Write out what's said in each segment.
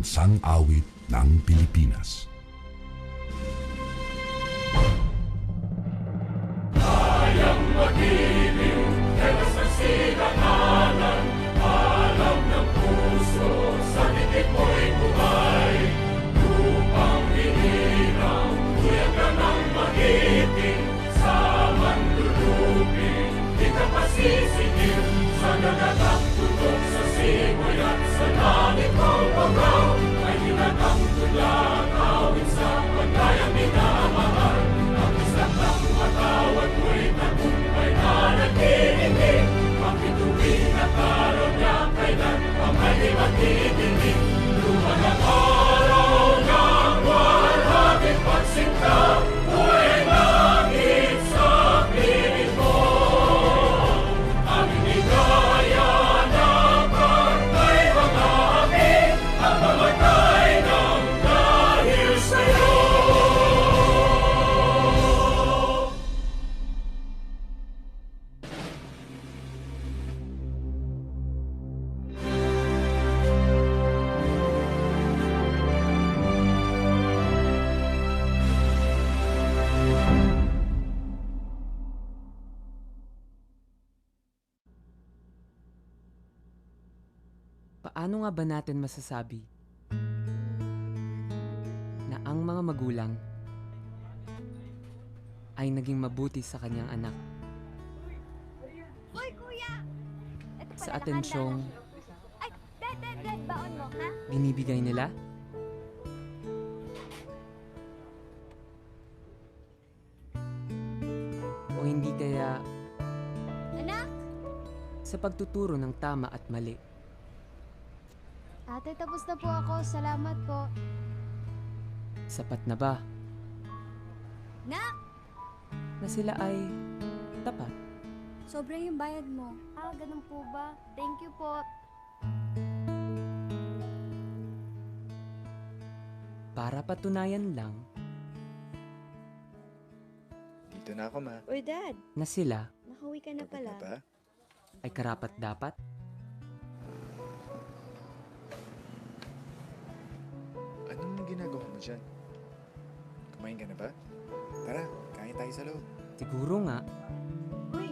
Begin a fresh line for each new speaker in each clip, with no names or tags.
pambansang awit ng Pilipinas.
Kayang magiliw, telas ng silanganan, alam ng puso, sa dikit mo'y buhay. Lupang hinirang, tuyag ka ng magiting, sa manlulupin, di ka pasisingil, sa nagagang tutok sa simoy at sa langit mong pagaw, ay hinagang tulad, awit sa pagkayang minamahal. Ang isang ng matawad mo'y tagumpay na nagtitingin, makituwin at araw niya kailan pa may magtitingin. Luman ang araw ng walhaging pagsinta, buhay ang langit sa piling mo. Aming ligaya na partay mga amin, ang mamatay ng dahil sa'yo.
Paano nga ba natin masasabi na ang mga magulang ay naging mabuti sa kanyang anak
Hoy, kuya! Ito pala,
sa atensyong
Ay, dad, baon mo, ha?
binibigay nila? O hindi kaya
Anak?
sa pagtuturo ng tama at mali?
Ate, tapos na po ako. Salamat po.
Sapat na ba
Nak!
na sila ay tapat?
Sobra yung bayad mo. Ah, ganun po ba? Thank you po.
Para patunayan lang
Dito na ako, ma.
Uy, Dad.
na sila
Nakauwi ka na
Pagod na ba?
ay karapat-dapat?
Anong ginagawa mo dyan? Kumain ka na ba? Tara, kain tayo sa loob.
Siguro nga
Uy,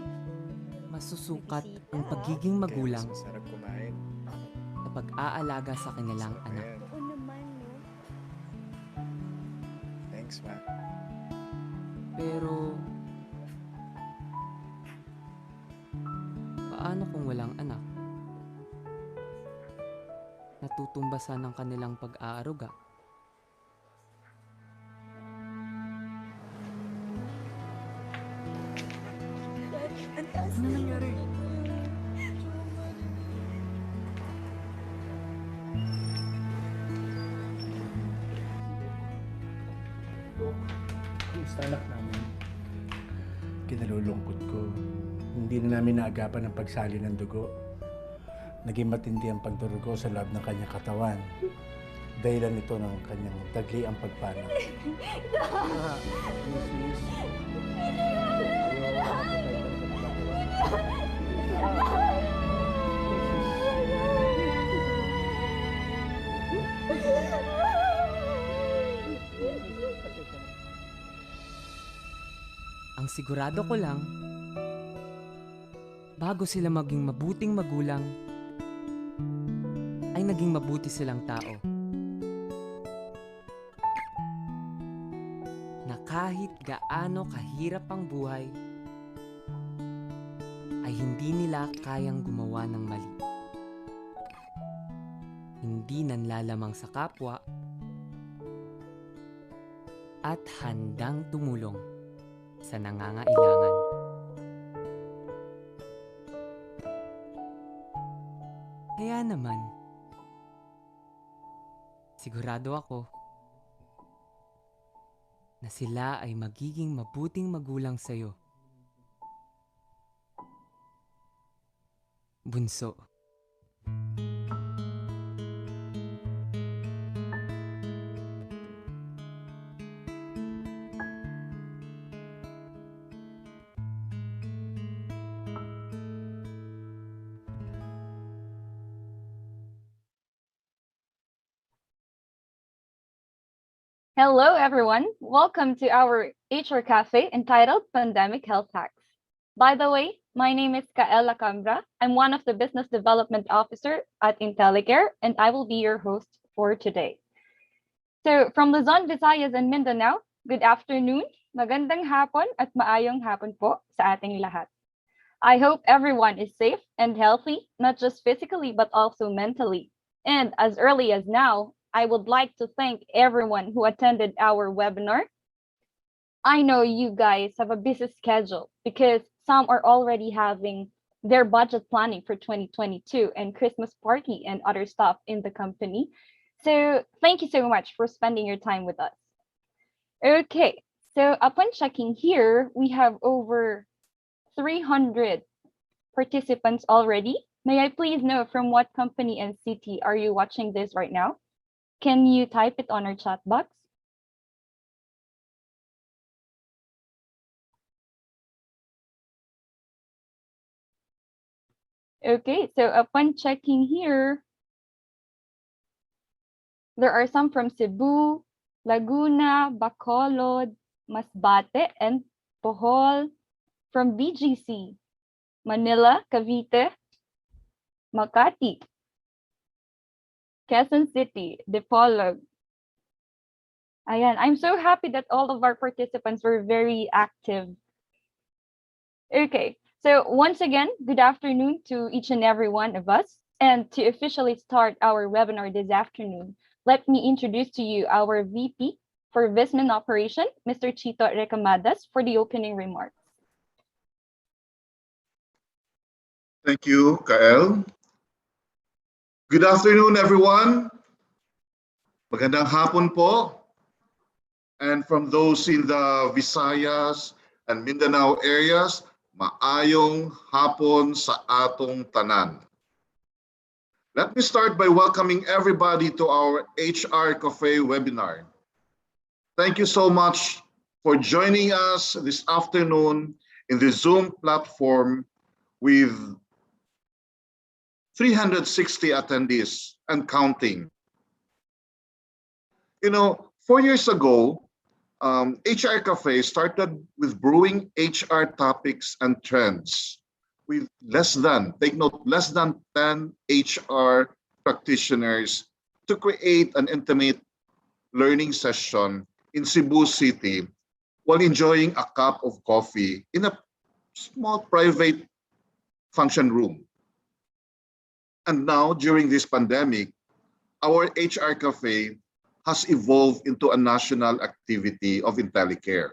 masusukat
May bisita,
ang pagiging
Kaya
magulang
mas masarap kumain.
sa pag-aalaga sa kanilang
Masarap
anak.
yan.
oo naman, no?
Thanks, ma.
Pero paano kung walang anak? Natutumbasan ng kanilang pag-aaruga.
Ano nangyari?
Kumusta anak namin? Kinalulungkot ko. Hindi na namin naagapan ang pagsali ng dugo. Naging matindi ang pagdurugo sa loob ng kanyang katawan. Dahilan ito ng kanyang dagli ang pagpanaw.
Ang sigurado ko lang, bago sila maging mabuting magulang, ay naging mabuti silang tao. Na kahit gaano kahirap ang buhay, ay hindi nila kayang gumawa ng mali. Hindi nanlalamang sa kapwa at handang tumulong sa nangangailangan. Kaya naman, sigurado ako na sila ay magiging mabuting magulang sa'yo. Bunso.
Hello, everyone. Welcome to our HR Cafe entitled Pandemic Health Hacks. By the way, my name is Kaela Cambra. I'm one of the Business Development Officer at Intellicare, and I will be your host for today. So, from Luzon, Visayas, and Mindanao, good afternoon, magandang hapon, at maayong hapon po sa ating lahat. I hope everyone is safe and healthy, not just physically, but also mentally. And as early as now, I would like to thank everyone who attended our webinar. I know you guys have a busy schedule because some are already having their budget planning for 2022 and Christmas party and other stuff in the company. So thank you so much for spending your time with us. Okay, so upon checking here, we have over 300 participants already. May I please know from what company and city are you watching this right now? Can you type it on our chat box? Okay, so upon checking here, there are some from Cebu, Laguna, Bacolod, Masbate, and Bohol, from BGC, Manila, Cavite, Makati, Quezon City, Dipolog. Ayan, I'm so happy that all of our participants were very active. Okay, so once again, good afternoon to each and every one of us. And to officially start our webinar this afternoon, let me introduce to you our VP for Visman Operation, Mr. Chito Recamadas, for the opening remarks.
Thank you, Kael. Good afternoon, everyone. Magandang hapon po. And from those in the Visayas and Mindanao areas, maayong hapon sa atong tanan. Let me start by welcoming everybody to our HR Cafe webinar. Thank you so much for joining us this afternoon in the Zoom platform with 360 attendees and counting. You know, 4 years ago, HR Cafe started with brewing HR topics and trends with take note, less than 10 HR practitioners to create an intimate learning session in Cebu City while enjoying a cup of coffee in a small private function room. And now, during this pandemic, our HR Cafe has evolved into a national activity of Intellicare.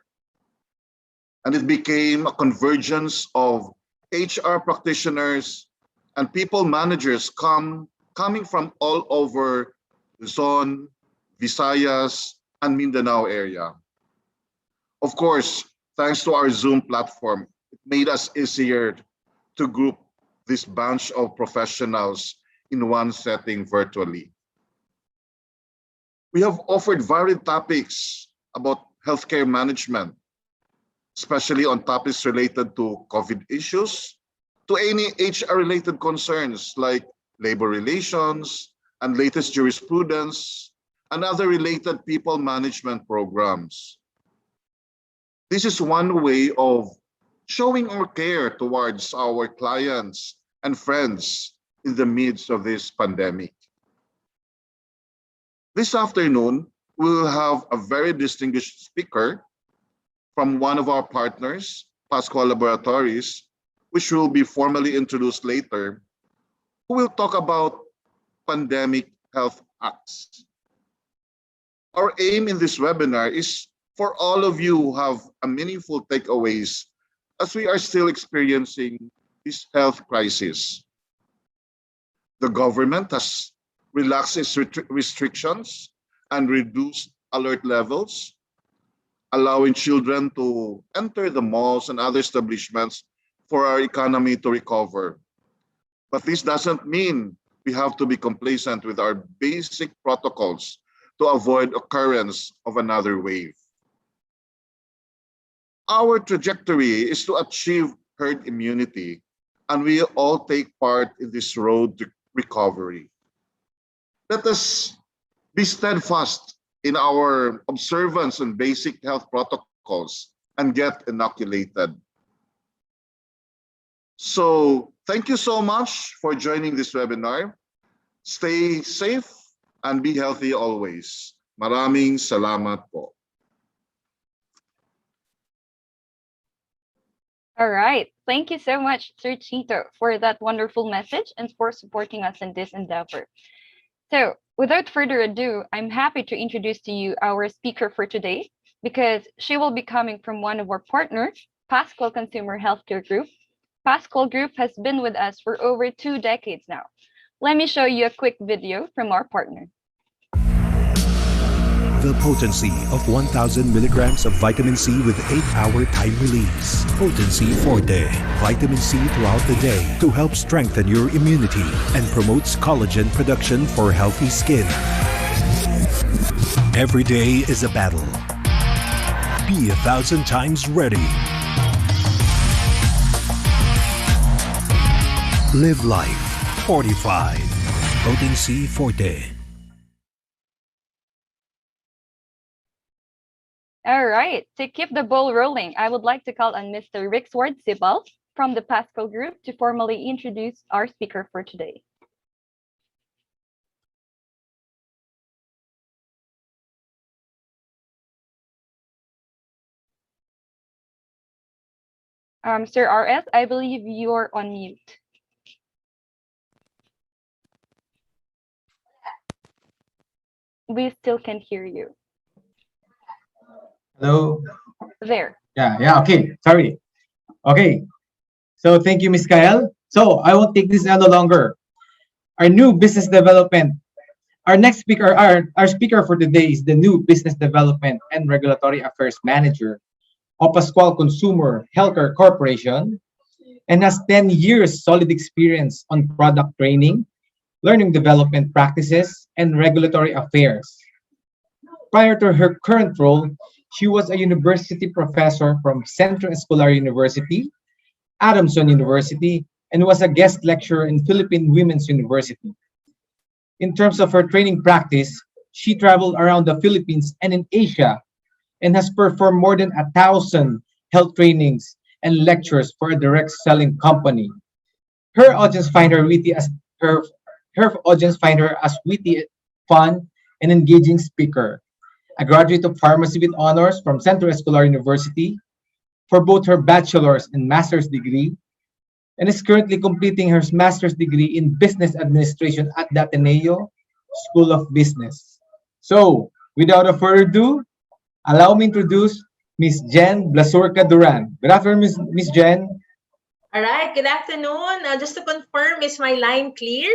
And it became a convergence of HR practitioners and people managers coming from all over Luzon, Visayas, and Mindanao area. Of course, thanks to our Zoom platform, it made us easier to group this bunch of professionals in one setting virtually. We have offered varied topics about healthcare management, especially on topics related to COVID issues, to any HR-related concerns like labor relations and latest jurisprudence, and other related people management programs. This is one way of showing our care towards our clients and friends in the midst of this pandemic. This afternoon, we will have a very distinguished speaker from one of our partners, Pasco Laboratories, which will be formally introduced later, who will talk about pandemic health hacks. Our aim in this webinar is for all of you who have a meaningful takeaways as we are still experiencing this health crisis. The government has relaxed its restrictions and reduced alert levels, allowing children to enter the malls and other establishments for our economy to recover. But this doesn't mean we have to be complacent with our basic protocols to avoid occurrence of another wave. Our trajectory is to achieve herd immunity, and we all take part in this road to recovery. Let us be steadfast in our observance on basic health protocols and get inoculated. So thank you so much for joining this webinar. Stay safe and be healthy always. Maraming salamat po.
All right. Thank you so much, Sir Chito, for that wonderful message and for supporting us in this endeavor. So, without further ado, I'm happy to introduce to you our speaker for today because she will be coming from one of our partners, Pascal Consumer Healthcare Group. Pascal Group has been with us for over 2 decades now. Let me show you a quick video from our partner.
The potency of 1,000 milligrams of vitamin C with 8-hour time release. Potency Forte. Vitamin C throughout the day to help strengthen your immunity and promotes collagen production for healthy skin. Every day is a battle. Be 1,000 times ready. Live life fortified. Potency Forte.
All right. To keep the ball rolling, I would like to call on Mr. Rixward Sibal from the Pascal Group to formally introduce our speaker for today. Sir RS, I believe you're on mute. We still can't hear you.
Hello.
There.
Yeah, okay. Sorry. Okay. So thank you, Ms. Kael. So I won't take this any longer. Our new business development. Our next speaker, our speaker for today is the new business development and regulatory affairs manager of Pascual Consumer Healthcare Corporation and has 10 years solid experience on product training, learning development practices, and regulatory affairs. Prior to her current role, she was a university professor from Centro Escolar University, Adamson University, and was a guest lecturer in Philippine Women's University. In terms of her training practice, she traveled around the Philippines and in Asia and has performed more than 1,000 health trainings and lectures for a direct selling company. Her audience find her witty as her audience find her as witty, fun, and engaging speaker. A graduate of pharmacy with honors from Centro Escolar University for both her bachelor's and master's degree, and is currently completing her master's degree in business administration at the Ateneo School of Business. So, without a further ado, allow me to introduce Miss Jen Blasurca Duran. Good afternoon, Miss Jen.
All right, good afternoon. Just to confirm, is my line clear?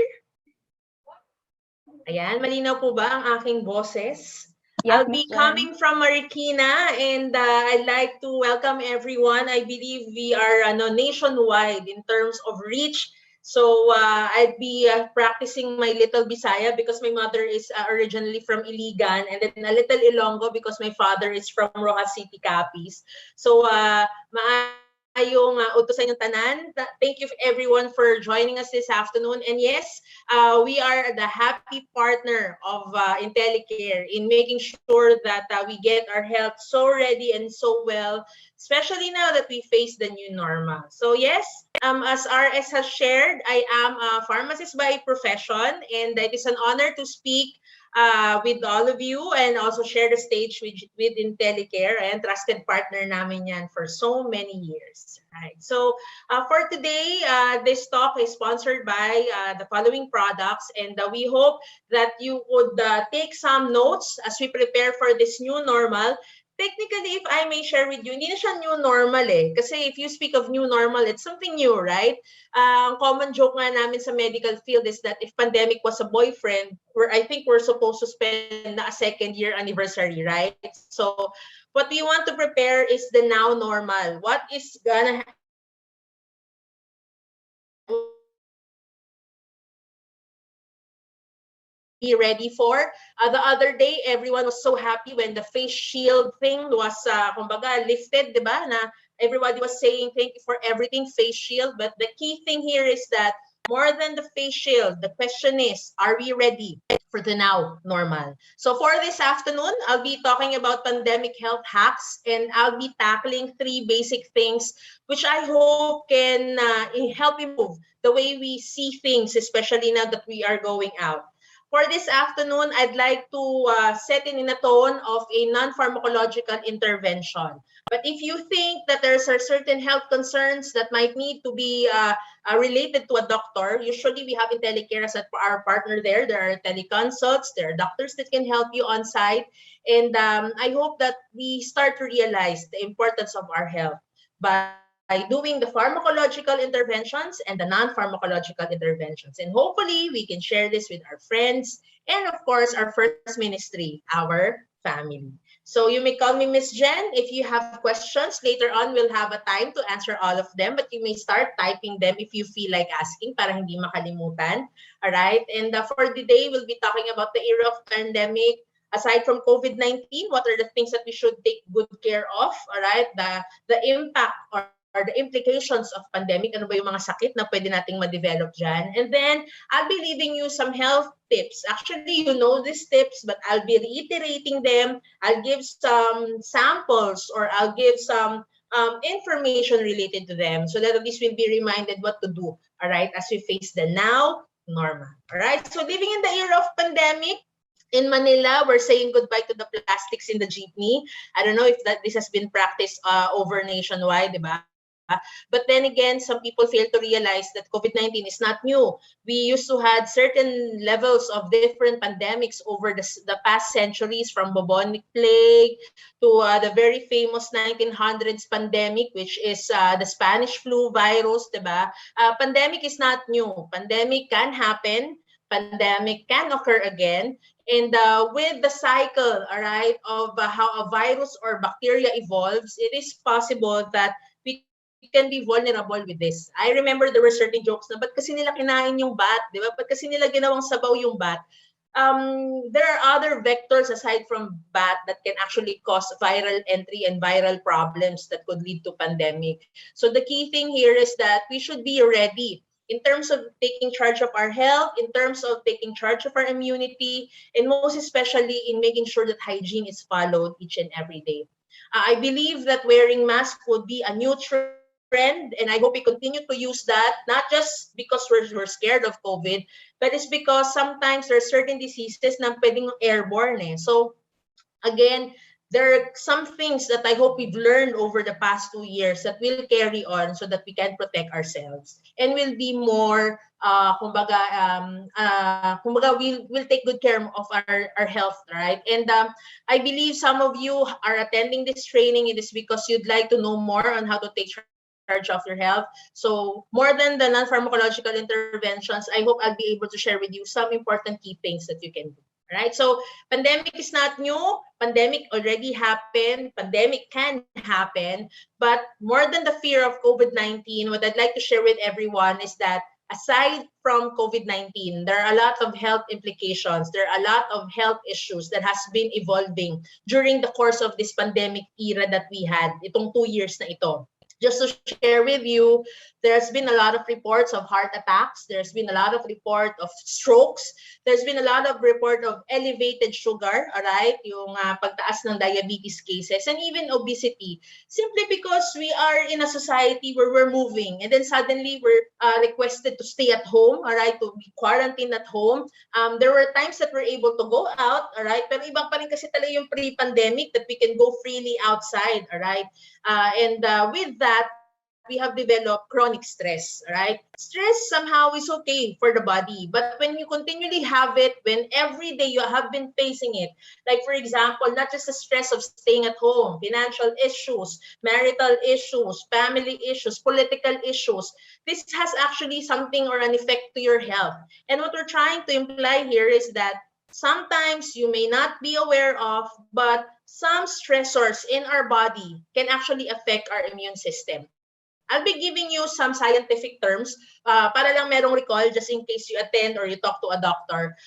Ayan, malinaw po ba ang aking boses?
Yes,
I'll be coming from Marikina and I'd like to welcome everyone. I believe we are nationwide in terms of reach. So I'd be practicing my little Bisaya because my mother is originally from Iligan, and then a little Ilonggo because my father is from Rojas City, Capiz. So maayong utusan yung tanan. Thank you everyone for joining us this afternoon. And yes, we are the happy partner of Intellicare in making sure that we get our health so ready and so well, especially now that we face the new normal. So yes, as RS has shared, I am a pharmacist by profession, and it is an honor to speak with all of you and also share the stage with Intellicare, and trusted partner namin yan for so many years. Right. So for today, this talk is sponsored by the following products, and we hope that you would take some notes as we prepare for this new normal. Technically, if I may share with you, hindi na siya new normal eh. Kasi if you speak of new normal, it's something new, right? Ang common joke nga namin sa medical field is that if pandemic was a boyfriend, I think we're supposed to spend a second year anniversary, right? So what we want to prepare is the now normal. What is gonna be ready for. The other day, everyone was so happy when the face shield thing was, kumbaga, lifted, di ba? Na everybody was saying, thank you for everything, face shield. But the key thing here is that more than the face shield, the question is, are we ready for the now normal. So for this afternoon, I'll be talking about pandemic health hacks, and I'll be tackling 3 basic things which I hope can help improve the way we see things, especially now that we are going out. For this afternoon, I'd like to set it in a tone of a non-pharmacological intervention. But if you think that there's a certain health concerns that might need to be related to a doctor, usually we have Intellicare as our partner there. There are teleconsults, there are doctors that can help you on site. And I hope that we start to realize the importance of our health by doing the pharmacological interventions and the non-pharmacological interventions. And hopefully we can share this with our friends and of course our first ministry, our family. So you may call me Miss Jen. If you have questions, later on we'll have a time to answer all of them, but you may start typing them if you feel like asking para hindi makalimutan. All right. And for the day, we'll be talking about the era of pandemic. Aside from COVID-19, what are the things that we should take good care of? All right. The impact or the implications of pandemic, ano ba yung mga sakit na pwede nating ma-develop dyan. And then, I'll be leaving you some health tips. Actually, you know these tips, but I'll be reiterating them. I'll give some samples or I'll give some information related to them so that at least we'll be reminded what to do, all right, as we face the now normal. All right, so living in the era of pandemic, in Manila, we're saying goodbye to the plastics in the jeepney. I don't know if this has been practiced over nationwide, di ba? But then again, some people fail to realize that COVID-19 is not new. We used to have certain levels of different pandemics over the past centuries, from bubonic plague to the very famous 1900s pandemic, which is the Spanish flu virus, diba? Pandemic is not new. Pandemic can happen. Pandemic can occur again. And with the cycle, all right, of how a virus or bacteria evolves, it is possible that we can be vulnerable with this. I remember there were certain jokes na, ba't kasi nila kinain yung bat? Di ba? Ba't kasi nila ginawang sabaw yung bat? There are other vectors aside from bat that can actually cause viral entry and viral problems that could lead to pandemic. So the key thing here is that we should be ready in terms of taking charge of our health, in terms of taking charge of our immunity, and most especially in making sure that hygiene is followed each and every day. I believe that wearing masks would be a new trend, and I hope we continue to use that, not just because we're scared of COVID, but it's because sometimes there are certain diseases na pwedeng airborne. So again, there are some things that I hope we've learned over the past 2 years that will carry on so that we can protect ourselves and will be more, we'll take good care of our health, right? And I believe some of you are attending this training. It is because you'd like to know more on how to take charge of your health. So more than the non-pharmacological interventions, I hope I'll be able to share with you some important key things that you can do. Right? So pandemic is not new. Pandemic already happened. Pandemic can happen. But more than the fear of COVID-19, what I'd like to share with everyone is that aside from COVID-19, there are a lot of health implications. There are a lot of health issues that has been evolving during the course of this pandemic era that we had, itong 2 years na ito. Just to share with you, there's been a lot of reports of heart attacks. There's been a lot of report of strokes. There's been a lot of report of elevated sugar, all right? Yung pagtaas ng diabetes cases and even obesity. Simply because we are in a society where we're moving and then suddenly we're requested to stay at home, all right? To be quarantined at home. There were times that we're able to go out, all right? Pero ibang pa rin kasi talaga yung pre-pandemic that we can go freely outside, all right? And with that, we have developed chronic stress, right? Stress somehow is okay for the body, but when you continually have it, when every day you have been facing it, like for example, not just the stress of staying at home, financial issues, marital issues, family issues, political issues, this has actually something or an effect to your health. And what we're trying to imply here is that sometimes you may not be aware of, but some stressors in our body can actually affect our immune system. I'll be giving you some scientific terms para lang merong recall just in case you attend or you talk to a doctor.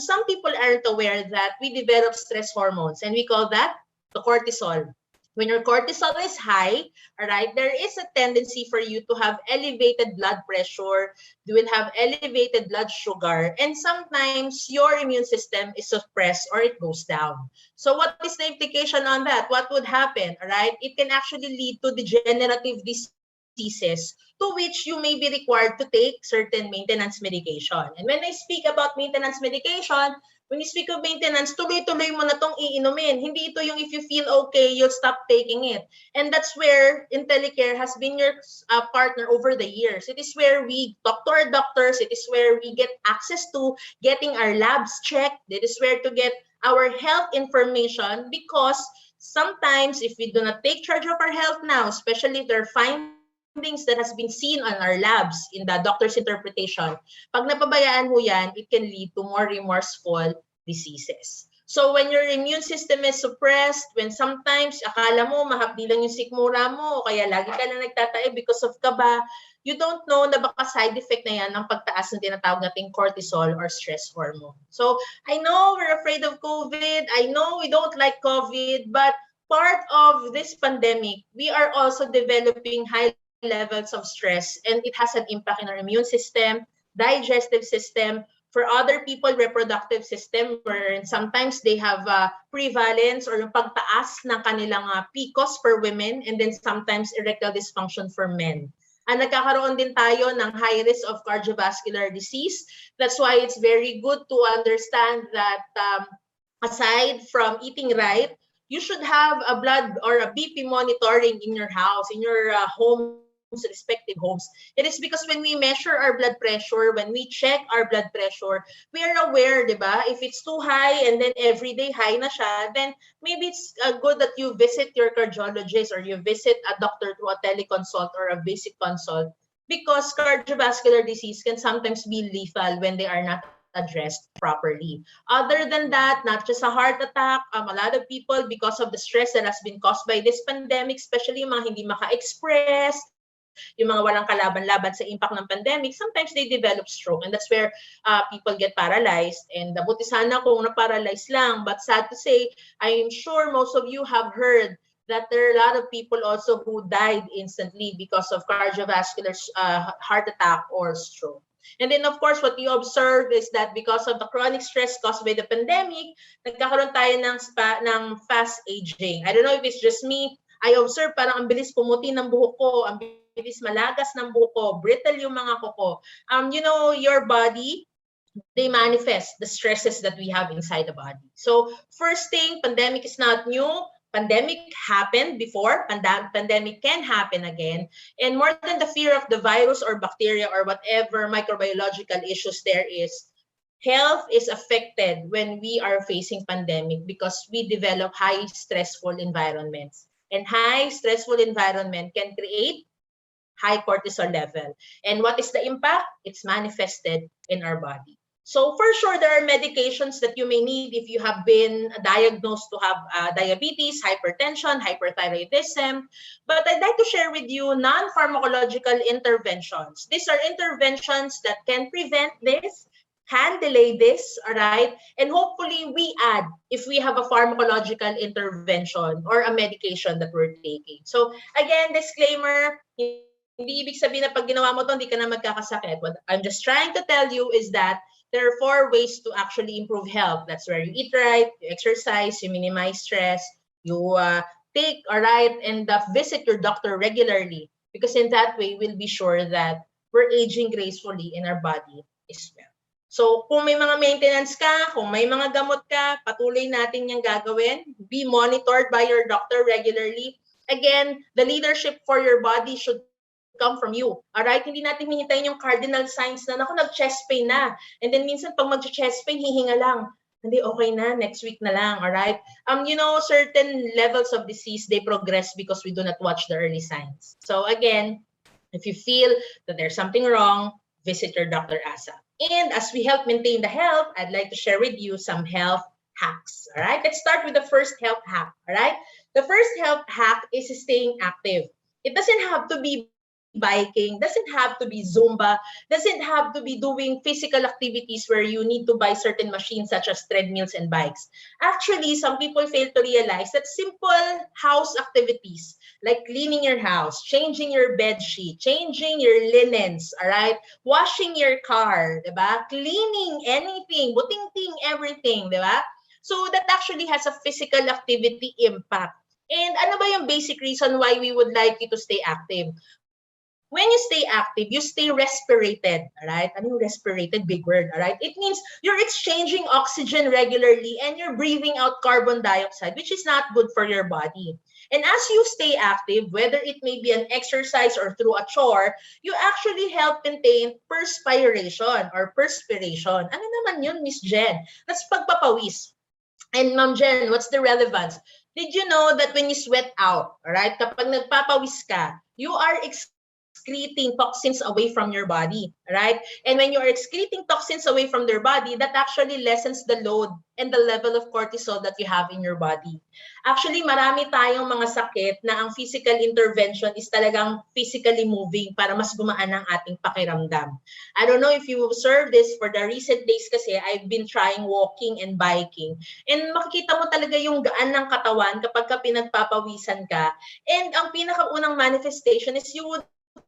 Some people aren't aware that we develop stress hormones and we call that the cortisol. When your cortisol is high, all right, there is a tendency for you to have elevated blood pressure, you will have elevated blood sugar, and sometimes your immune system is suppressed or it goes down. So what is the implication on that? What would happen, all right? It can actually lead to degenerative diseases to which you may be required to take certain maintenance medication. And when I speak about maintenance medication, when you speak of maintenance, tuloy-tuloy mo na tong iinumin. Hindi ito yung if you feel okay, you'll stop taking it. And that's where Intellicare has been your partner over the years. It is where we talk to our doctors. It is where we get access to getting our labs checked. It is where to get our health information, because sometimes if we do not take charge of our health now, especially if there are findings that has been seen on our labs in the doctor's interpretation, pag napabayaan mo yan, it can lead to more remorseful diseases. So when your immune system is suppressed, when sometimes akala mo mahapdi lang yung sikmura mo, o kaya lagi ka na nagtatae because of kaba, you don't know na baka side effect na yan ng pagtaas ng tinatawag nating cortisol or stress hormone. So I know we're afraid of COVID. I know we don't like COVID, but part of this pandemic, we are also developing high levels of stress, and it has an impact in our immune system, digestive system, for other people, reproductive system, where sometimes they have prevalence or yung pagtaas ng kanilang PCOS for women, and then sometimes erectile dysfunction for men. Nagkakaroon din tayo ng high risk of cardiovascular disease. That's why it's very good to understand that aside from eating right, you should have a blood or a BP monitoring in your house, in your homes, respective homes. It is because when we measure our blood pressure, when we check our blood pressure, we are aware, di ba? If it's too high and then everyday high na siya, then maybe it's good that you visit your cardiologist or you visit a doctor through a teleconsult or a basic consult, because cardiovascular disease can sometimes be lethal when they are not addressed properly. Other than that, not just a heart attack, a lot of people, because of the stress that has been caused by this pandemic, especially yung mga hindi maka-express, yung mga walang kalaban-laban sa impact ng pandemic, sometimes they develop stroke, and that's where people get paralyzed. And buti sana kung na-paralyze lang, but sad to say, I'm sure most of you have heard that there are a lot of people also who died instantly because of cardiovascular heart attack or stroke. And then, of course, what you observe is that because of the chronic stress caused by the pandemic, nagkakaroon tayo ng fast aging. I don't know if it's just me. I observe parang ang bilis pumuti ng buhok ko, ang bilis malagas ng buhok ko, brittle yung mga kuko. You know, your body, they manifest the stresses that we have inside the body. So, first thing, pandemic is not new. Pandemic happened before, pandemic can happen again. And more than the fear of the virus or bacteria or whatever microbiological issues there is, health is affected when we are facing pandemic because we develop high stressful environments. And high stressful environment can create high cortisol level. And what is the impact? It's manifested in our body. So for sure, there are medications that you may need if you have been diagnosed to have diabetes, hypertension, hyperthyroidism. But I'd like to share with you non-pharmacological interventions. These are interventions that can prevent this, can delay this, all right? And hopefully we add if we have a pharmacological intervention or a medication that we're taking. So again, disclaimer, hindi ibig sabihin na pag ginawa mo ito, hindi ka na magkakasakit. What I'm just trying to tell you is that there are 4 ways to actually improve health. That's where you eat right, you exercise, you minimize stress, you take, all right, and visit your doctor regularly. Because in that way, we'll be sure that we're aging gracefully in our body as well. So kung may mga maintenance ka, kung may mga gamot ka, patuloy natin yung gagawin. Be monitored by your doctor regularly. Again, the leadership for your body should come from you. Alright? Hindi natin hihintayin yung cardinal signs na, naku, nag-chest pain na. And then minsan pag mag-chest pain, hihinga lang. Hindi, okay na, next week na lang. Alright? You know, certain levels of disease, they progress because we do not watch the early signs. So again, if you feel that there's something wrong, visit your doctor ASAP. And as we help maintain the health, I'd like to share with you some health hacks. Alright? Let's start with the first health hack. Alright? The first health hack is staying active. It doesn't have to be biking, doesn't have to be Zumba, doesn't have to be doing physical activities where you need to buy certain machines such as treadmills and bikes. Actually, some people fail to realize that simple house activities like cleaning your house, changing your bed sheet, changing your linens, all right? Washing your car, diba? Cleaning anything, buting-ting everything, diba? So that actually has a physical activity impact. And ano ba yung basic reason why we would like you to stay active? When you stay active, you stay respirated, all right? Ano yung respirated? Big word, all right? It means you're exchanging oxygen regularly and you're breathing out carbon dioxide, which is not good for your body. And as you stay active, whether it may be an exercise or through a chore, you actually help maintain perspiration or perspiration. Ano naman yun, Miss Jen? That's pagpapawis. And Ma'am Jen, what's the relevance? Did you know that when you sweat out, all right, kapag nagpapawis ka, you are excreting toxins away from your body, right? And when you are excreting toxins away from their body, that actually lessens the load and the level of cortisol that you have in your body. Actually, marami tayong mga sakit na ang physical intervention is talagang physically moving para mas gumaan ang ating pakiramdam. I don't know if you observed this for the recent days kasi I've been trying walking and biking. And makikita mo talaga yung gaan ng katawan kapag ka pinagpapawisan ka. And ang pinakaunang manifestation is you would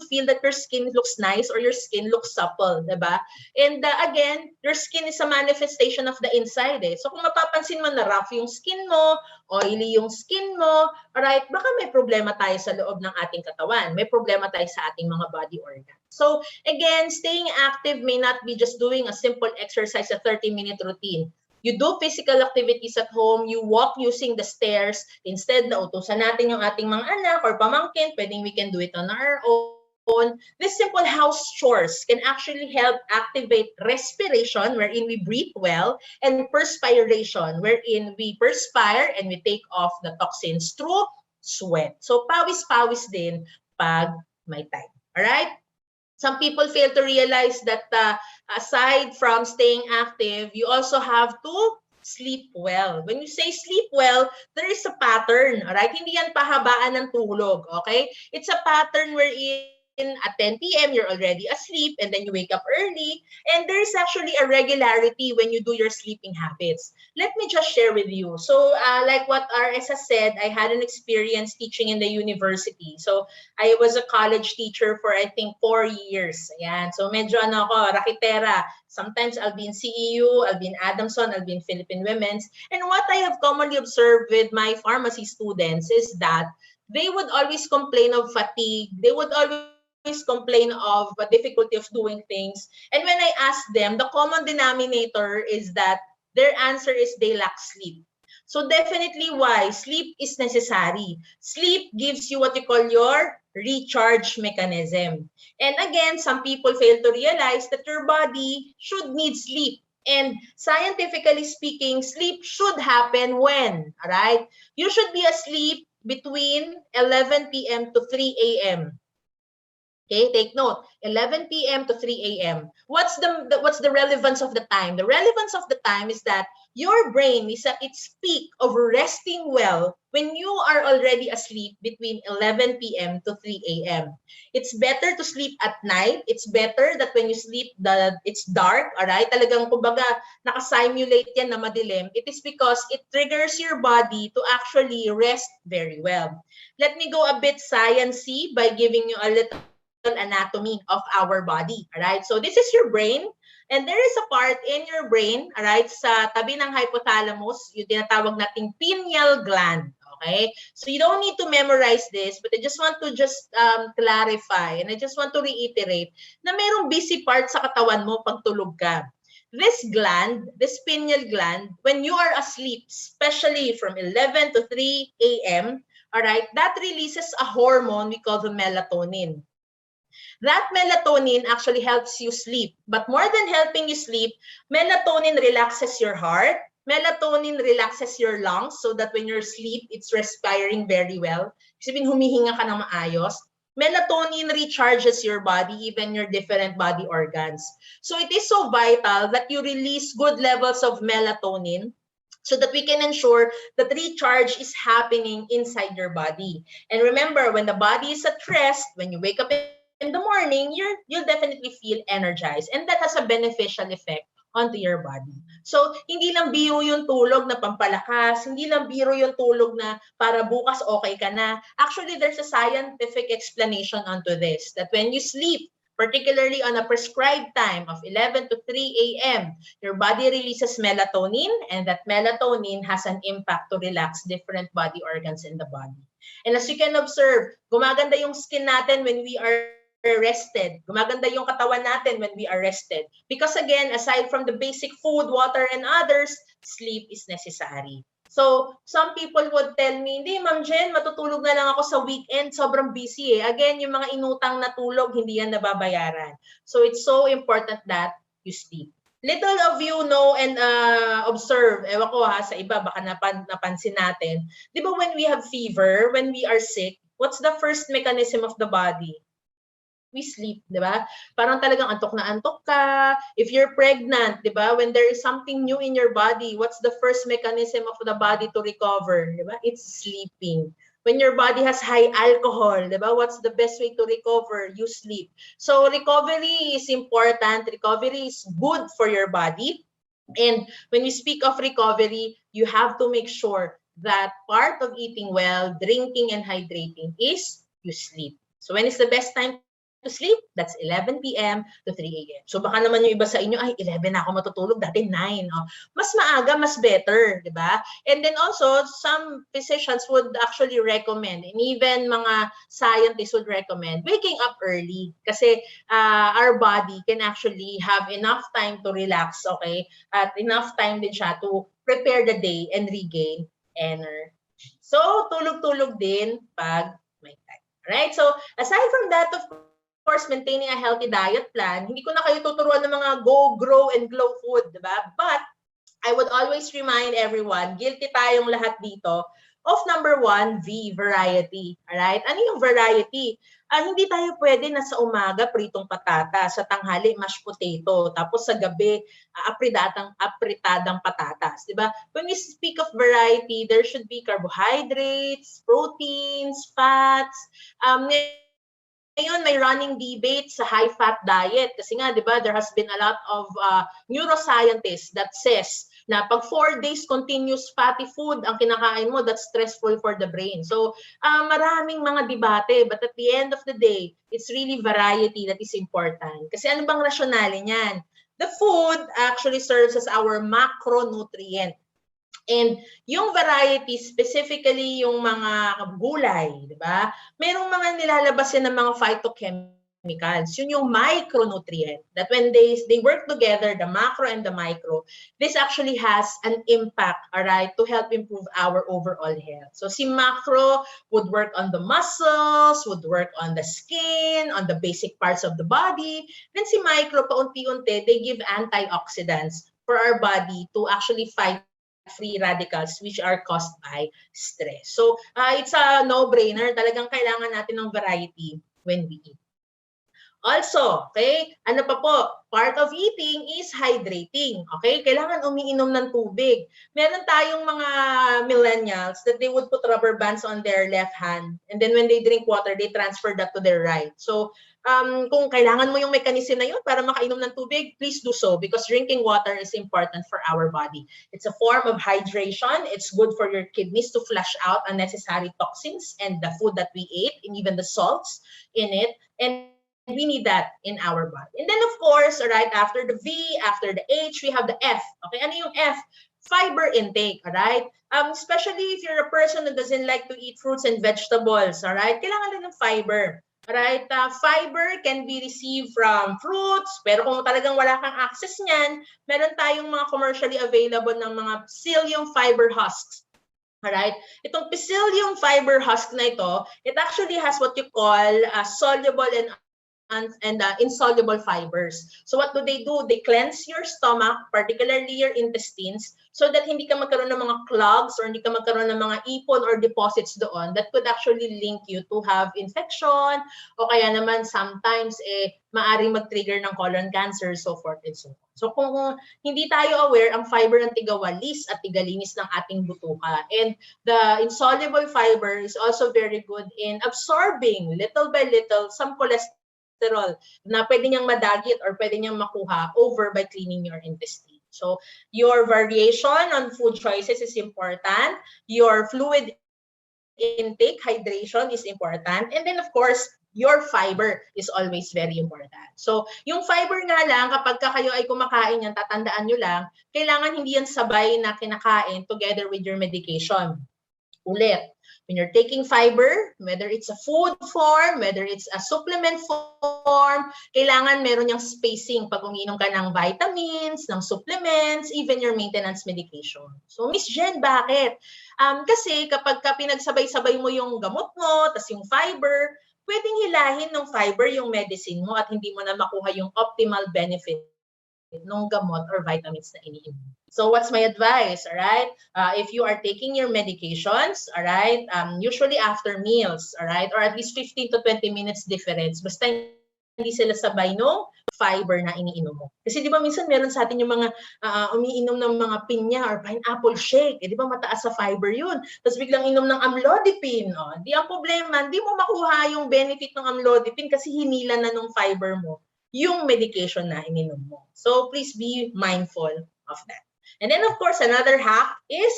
feel that your skin looks nice or your skin looks supple, diba? And again, your skin is a manifestation of the inside eh. So kung mapapansin mo na rough yung skin mo, oily yung skin mo, alright, baka may problema tayo sa loob ng ating katawan. May problema tayo sa ating mga body organs. So again, staying active may not be just doing a simple exercise, a 30-minute routine. You do physical activities at home, you walk using the stairs, instead na utusan natin yung ating mga anak or pamangkin, pwedeng we can do it on our own. This simple house chores can actually help activate respiration, wherein we breathe well, and perspiration, wherein we perspire and we take off the toxins through sweat. So pawis-pawis din pag may time. Alright? Some people fail to realize that aside from staying active, you also have to sleep well. When you say sleep well, there is a pattern, all right? Hindi yan pahabaan ng tulog, okay? It's a pattern wherein at 10 p.m. you're already asleep and then you wake up early, and there's actually a regularity when you do your sleeping habits. Let me just share with you. So like what RS has said, I had an experience teaching in the university. So I was a college teacher for I think 4 years. Ayan. So medyo ano ako, rakitera. Sometimes I'll be in CEU, I'll be in Adamson, I'll be in Philippine Women's. And what I have commonly observed with my pharmacy students is that they would always complain of fatigue. They would always complain of the difficulty of doing things. And when I ask them, the common denominator is that their answer is they lack sleep. So definitely why? Sleep is necessary. Sleep gives you what you call your recharge mechanism. And again, some people fail to realize that your body should need sleep. And scientifically speaking, sleep should happen when, all right? You should be asleep between 11 p.m. to 3 a.m. Okay, take note, 11 p.m. to 3 a.m. What's the relevance of the time? The relevance of the time is that your brain is at its peak of resting well when you are already asleep between 11 p.m. to 3 a.m. It's better to sleep at night. It's better that when you sleep, it's dark, all right? Talagang kumbaga, nakasimulate yan na madilim. It is because it triggers your body to actually rest very well. Let me go a bit sciencey by giving you a little anatomy of our body, all right? So this is your brain, and there is a part in your brain, all right, sa tabi ng hypothalamus, yung tinatawag nating pineal gland, okay? So you don't need to memorize this, but I just want to clarify, and I just want to reiterate na mayroong busy part sa katawan mo pag tulog ka. This gland, this pineal gland, when you are asleep, especially from 11 to 3 a.m., all right, that releases a hormone we call the melatonin. That melatonin actually helps you sleep. But more than helping you sleep, melatonin relaxes your heart. Melatonin relaxes your lungs so that when you're asleep, it's respiring very well. Kasi humihinga ka ng maayos. Melatonin recharges your body, even your different body organs. So it is so vital that you release good levels of melatonin so that we can ensure that recharge is happening inside your body. And remember, when the body is at rest, when you wake up in the morning, you'll definitely feel energized. And that has a beneficial effect onto your body. So, hindi lang biro yung tulog na pampalakas, hindi lang biro yung tulog na para bukas okay ka na. Actually, there's a scientific explanation onto this, that when you sleep, particularly on a prescribed time of 11 to 3 a.m., your body releases melatonin, and that melatonin has an impact to relax different body organs in the body. And as you can observe, gumaganda yung skin natin when we are rested. Gumaganda yung katawan natin when we are rested. Because again, aside from the basic food, water, and others, sleep is necessary. So, some people would tell me, hindi, Ma'am Jen, matutulog na lang ako sa weekend. Sobrang busy eh. Again, yung mga inutang na tulog, hindi yan nababayaran. So, it's so important that you sleep. Little of you know and observe, ewan ko ha, sa iba, baka napansin natin. Di ba when we have fever, when we are sick, what's the first mechanism of the body? We sleep, di ba? Parang talagang antok na antok ka. If you're pregnant, di ba? When there is something new in your body, what's the first mechanism of the body to recover? Di ba? It's sleeping. When your body has high alcohol, di ba? What's the best way to recover? You sleep. So recovery is important. Recovery is good for your body. And when we speak of recovery, you have to make sure that part of eating well, drinking, and hydrating is you sleep. So when is the best time to sleep? That's 11 p.m. to 3 a.m. So baka naman yung iba sa inyo, ay 11 na ako matutulog, dati 9. Oh. Mas maaga, mas better, di ba? And then also, some physicians would actually recommend, and even mga scientists would recommend, waking up early. Kasi our body can actually have enough time to relax, okay? At enough time din siya to prepare the day and regain energy. So, tulog-tulog din pag may time. Right? So, aside from that, of course, maintaining a healthy diet plan, hindi ko na kayo tuturuan ng mga go, grow, and glow food, di ba? But, I would always remind everyone, guilty tayong lahat dito, of number 1, variety. Alright? Ano yung variety? Hindi tayo pwede na sa umaga pritong patata, sa tanghali mashed potato, tapos sa gabi apritadang patatas, 'di ba? When we speak of variety, there should be carbohydrates, proteins, fats. Ngayon may running debate sa high-fat diet kasi nga, 'di ba, there has been a lot of neuroscientists that says na pag 4 days continuous fatty food ang kinakain mo, that's stressful for the brain. So, maraming mga debate, but at the end of the day, it's really variety that is important. Kasi ano bang rationale niyan? The food actually serves as our macronutrient. And yung variety, specifically yung mga gulay, di ba? Merong mga nilalabas yan ng mga phytochemicals. Yun yung micronutrient. That when they work together, the macro and the micro, this actually has an impact, alright, to help improve our overall health. So si macro would work on the muscles, would work on the skin, on the basic parts of the body. Then si micro, paunti-unti, they give antioxidants for our body to actually fight free radicals which are caused by stress. So, it's a no-brainer. Talagang kailangan natin ng variety when we eat. Also, okay, ano pa po? Part of eating is hydrating. Okay? Kailangan umiinom ng tubig. Meron tayong mga millennials that they would put rubber bands on their left hand and then when they drink water, they transfer that to their right. So, kung kailangan mo yung mechanism na yun para makainom ng tubig, please do so because drinking water is important for our body. It's a form of hydration. It's good for your kidneys to flush out unnecessary toxins and the food that we ate and even the salts in it. And we need that in our body. And then of course, all right, after the V, after the H, we have the F. Okay, ano yung F? Fiber intake, all right? Especially if you're a person who doesn't like to eat fruits and vegetables, all right? Kailangan din ng fiber. Right? Fiber can be received from fruits, pero kung talagang wala kang access niyan, meron tayong mga commercially available ng mga psyllium fiber husks. Alright? Itong psyllium fiber husk na ito, it actually has what you call soluble and insoluble fibers. So what do? They cleanse your stomach, particularly your intestines, so that hindi ka magkaroon ng mga clogs or hindi ka magkaroon ng mga ipon or deposits doon that could actually link you to have infection o kaya naman sometimes maaring mag-trigger ng colon cancer, so forth and so on. So kung hindi tayo aware, ang fiber ang tigawalis at tigalinis ng ating butuka. And the insoluble fiber is also very good in absorbing little by little some cholesterol cholesterol na pwede niyang madagit or pwede niyang makuha over by cleaning your intestine. So your variation on food choices is important. Your fluid intake, hydration is important. And then of course, your fiber is always very important. So, yung fiber nga lang, kapag kayo ay kumakain yan, tatandaan nyo lang, kailangan hindi yan sabay na kinakain together with your medication. Ulit, when you're taking fiber, whether it's a food form, whether it's a supplement form, kailangan meron yung spacing pag umiinom ka ng vitamins, ng supplements, even your maintenance medication. So, Miss Jen, bakit? Kasi kapag pinagsabay-sabay mo yung gamot mo, tas yung fiber, pwedeng hilahin ng fiber yung medicine mo at hindi mo na makuha yung optimal benefit ng gamot or vitamins na iniinom. So what's my advice, all right? If you are taking your medications, all right, usually after meals, all right, or at least 15 to 20 minutes difference, basta hindi sila sabay no fiber na iniinom mo. Kasi di ba minsan meron sa atin yung mga umiinom ng mga pinya or pineapple shake, di ba mataas sa fiber yun. Tapos biglang inom ng amlodipine. Di ang problema, di mo makuha yung benefit ng amlodipine kasi hinila na ng fiber mo yung medication na ininom mo. So please be mindful of that. And then of course, another hack is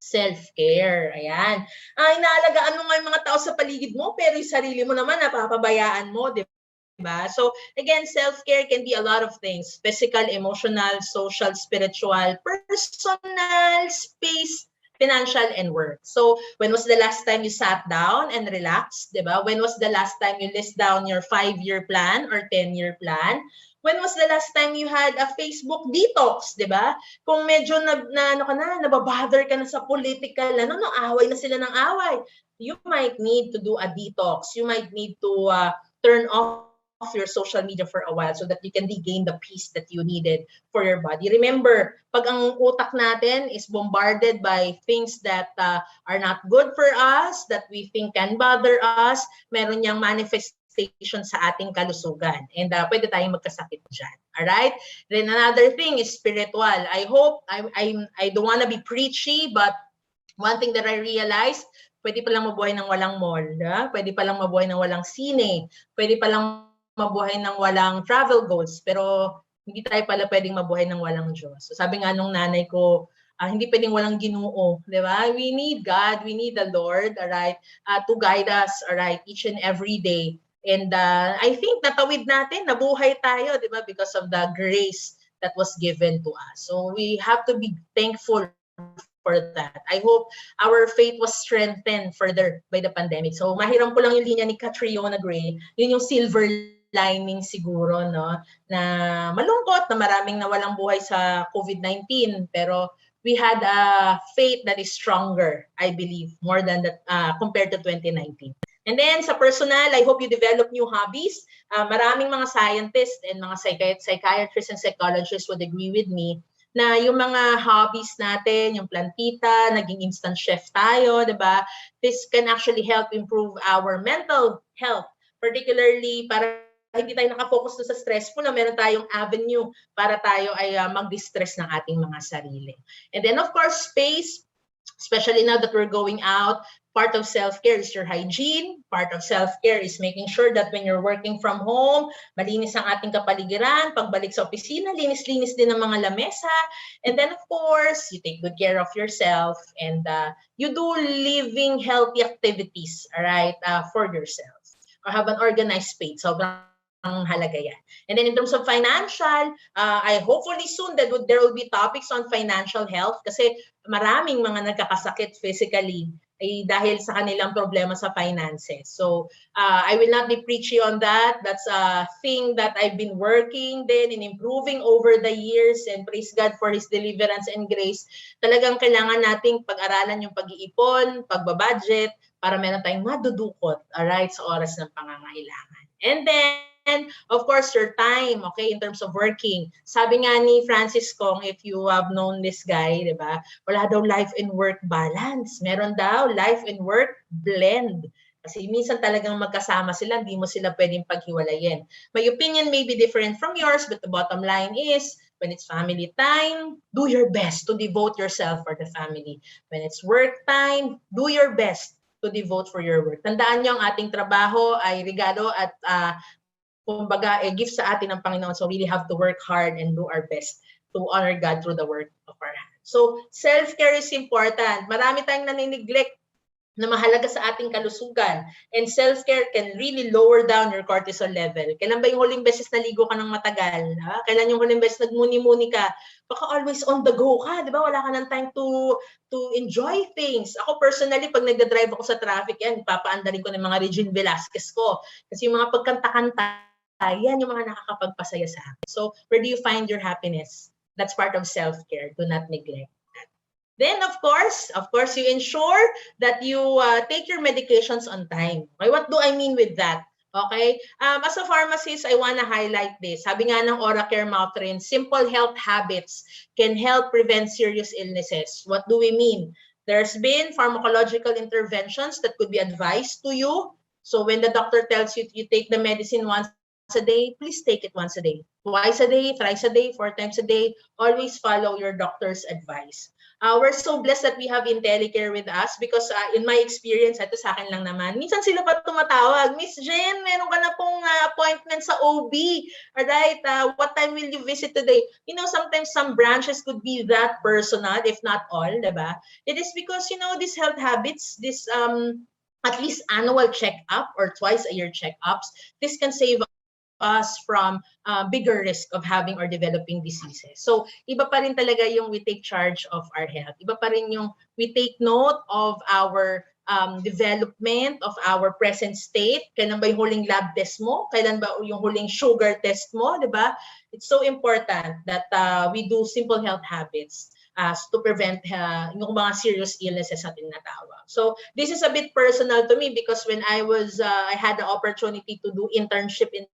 self-care. Ayan. Inaalagaan mo nga yung mga tao sa paligid mo, pero yung sarili mo naman napapabayaan mo, di ba? So again, self-care can be a lot of things: physical, emotional, social, spiritual, personal, space, financial, and work. So when was the last time you sat down and relaxed, di ba? When was the last time you list down your 5-year plan or 10-year plan? When was the last time you had a Facebook detox, di ba? Kung medyo nababother ka na sa political, away na sila ng away, you might need to do a detox. You might need to turn off your social media for a while so that you can regain the peace that you needed for your body. Remember, pag ang utak natin is bombarded by things that are not good for us, that we think can bother us, meron niyang manifestation sa ating kalusugan. And pwede tayong magkasakit dyan. Alright? Then another thing is spiritual. I hope, I don't want to be preachy, but one thing that I realized, pwede palang mabuhay ng walang mall, pwede palang mabuhay ng walang sine, pwede palang mabuhay ng walang travel goals, pero hindi tayo pala pwedeng mabuhay ng walang Diyos. So sabi nga nung nanay ko, hindi pwedeng walang Ginoo, di ba? We need God, we need the Lord, all right, to guide us, all right, each and every day. And I think natawid natin, nabuhay tayo, di ba, because of the grace that was given to us. So we have to be thankful for that. I hope our faith was strengthened further by the pandemic. So mahiram ko lang yung linya ni Catriona Gray, yun yung silver lining siguro, no, na malungkot na maraming nawalang buhay sa COVID-19, pero we had a faith that is stronger, I believe, more than that compared to 2019. And then sa personal, I hope you develop new hobbies. Maraming mga scientists and mga psychiatrists and psychologists would agree with me na yung mga hobbies natin, yung plantita, naging instant chef tayo, diba? This can actually help improve our mental health, particularly para hindi tayo nakafocus sa stressful, na meron tayong avenue para tayo ay mag-distress ng ating mga sarili. And then of course, space, especially now that we're going out, part of self-care is your hygiene. Part of self-care is making sure that when you're working from home, malinis ang ating kapaligiran. Pagbalik sa opisina, linis-linis din ang mga lamesa. And then, of course, you take good care of yourself and you do living healthy activities, all right, for yourself. Or have an organized space. Sobrang halaga yan. And then in terms of financial, I hopefully soon that there will be topics on financial health kasi maraming mga nagkakasakit physically ay dahil sa kanilang problema sa finances. So I will not be preachy on that. That's a thing that I've been working then in improving over the years, and praise God for His deliverance and grace. Talagang kailangan nating pag-aralan yung pag-iipon, pagbabudget, para meron tayong madudukot, alright, sa oras ng pangangailangan. And then, of course, your time, okay, in terms of working. Sabi nga ni Francis Kong, if you have known this guy, di ba, wala daw life and work balance. Meron daw life and work blend. Kasi minsan talagang magkasama sila, hindi mo sila pwedeng paghiwalayin. My opinion may be different from yours, but the bottom line is, when it's family time, do your best to devote yourself for the family. When it's work time, do your best to devote for your work. Tandaan niyo, ang ating trabaho ay regalo at kumbaga, gift sa atin ng Panginoon. So really have to work hard and do our best to honor God through the work of our hands. So self-care is important. Marami tayong nanineglect na mahalaga sa ating kalusugan. And self-care can really lower down your cortisol level. Kailan ba yung huling beses naligo ka ng matagal? Ha? Kailan yung huling beses nagmuni-muni ka? Baka always on the go ka, di ba? Wala ka ng time to enjoy things. Ako personally, pag nagda-drive ako sa traffic, yan, papaandarin ko ng mga Regine Velasquez ko. Kasi yung mga pagkanta-kanta, yan yung mga nakakapagpasaya sa akin. So, where do you find your happiness? That's part of self-care. Do not neglect. Then, of course, you ensure that you take your medications on time. Okay, what do I mean with that? Okay, as a pharmacist, I want to highlight this. Sabi nga ng OraCare Mountain, simple health habits can help prevent serious illnesses. What do we mean? There's been pharmacological interventions that could be advised to you. So when the doctor tells you take the medicine once a day, please take it once a day. Twice a day, thrice a day, 4 times a day. Always follow your doctor's advice. We're so blessed that we have Intellicare with us because in my experience, ito sa akin lang naman, minsan sila pa tumatawag, Miss Jen, meron ka na pong appointment sa OB. Alright, what time will you visit today? You know, sometimes some branches could be that personal, if not all, diba? It is because, you know, these health habits, this at least annual check-up or twice a year check-ups, this can save us from bigger risk of having or developing diseases. So, iba pa rin talaga yung we take charge of our health. Iba pa rin yung we take note of our development, of our present state. Kailan ba yung huling lab test mo? Kailan ba yung huling sugar test mo? Diba? It's so important that we do simple health habits to prevent yung mga serious illnesses na tinatawag. So, this is a bit personal to me because when I had the opportunity to do internship in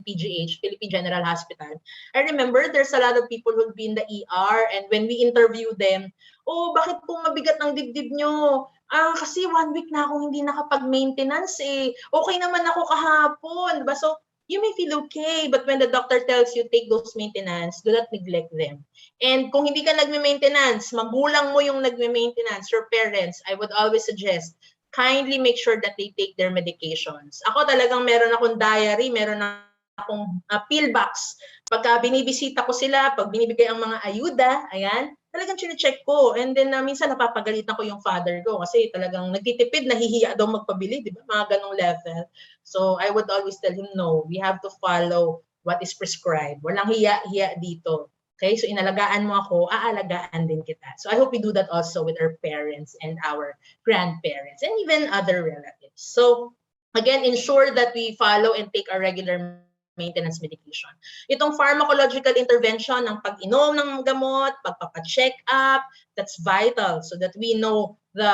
PGH, Philippine General Hospital. I remember there's a lot of people who'd be in the ER and when we interview them, oh, bakit po mabigat ng dibdib nyo? Kasi 1 week na akong hindi nakapag-maintenance eh. Okay naman ako kahapon. Diba? So, you may feel okay, but when the doctor tells you take those maintenance, do not neglect them. And kung hindi ka nagme-maintenance, magulang mo yung nagme-maintenance, your parents, I would always suggest, kindly make sure that they take their medications. Ako talagang meron akong diary, meron akong pill box. Pagka binibisita ko sila, pag binibigay ang mga ayuda, ayan, talagang chine-check ko. And then minsan napapagalitan ko yung father ko kasi talagang nagtitipid, nahihiya daw magpabili, di ba? Mga ganong level. So I would always tell him, no, we have to follow what is prescribed. Walang hiya dito. Okay, so inalagaan mo ako, aalagaan din kita. So I hope we do that also with our parents and our grandparents and even other relatives. So again, ensure that we follow and take our regular maintenance medication. Itong pharmacological intervention ng pag-inom ng gamot, pagpapacheck up, that's vital so that we know the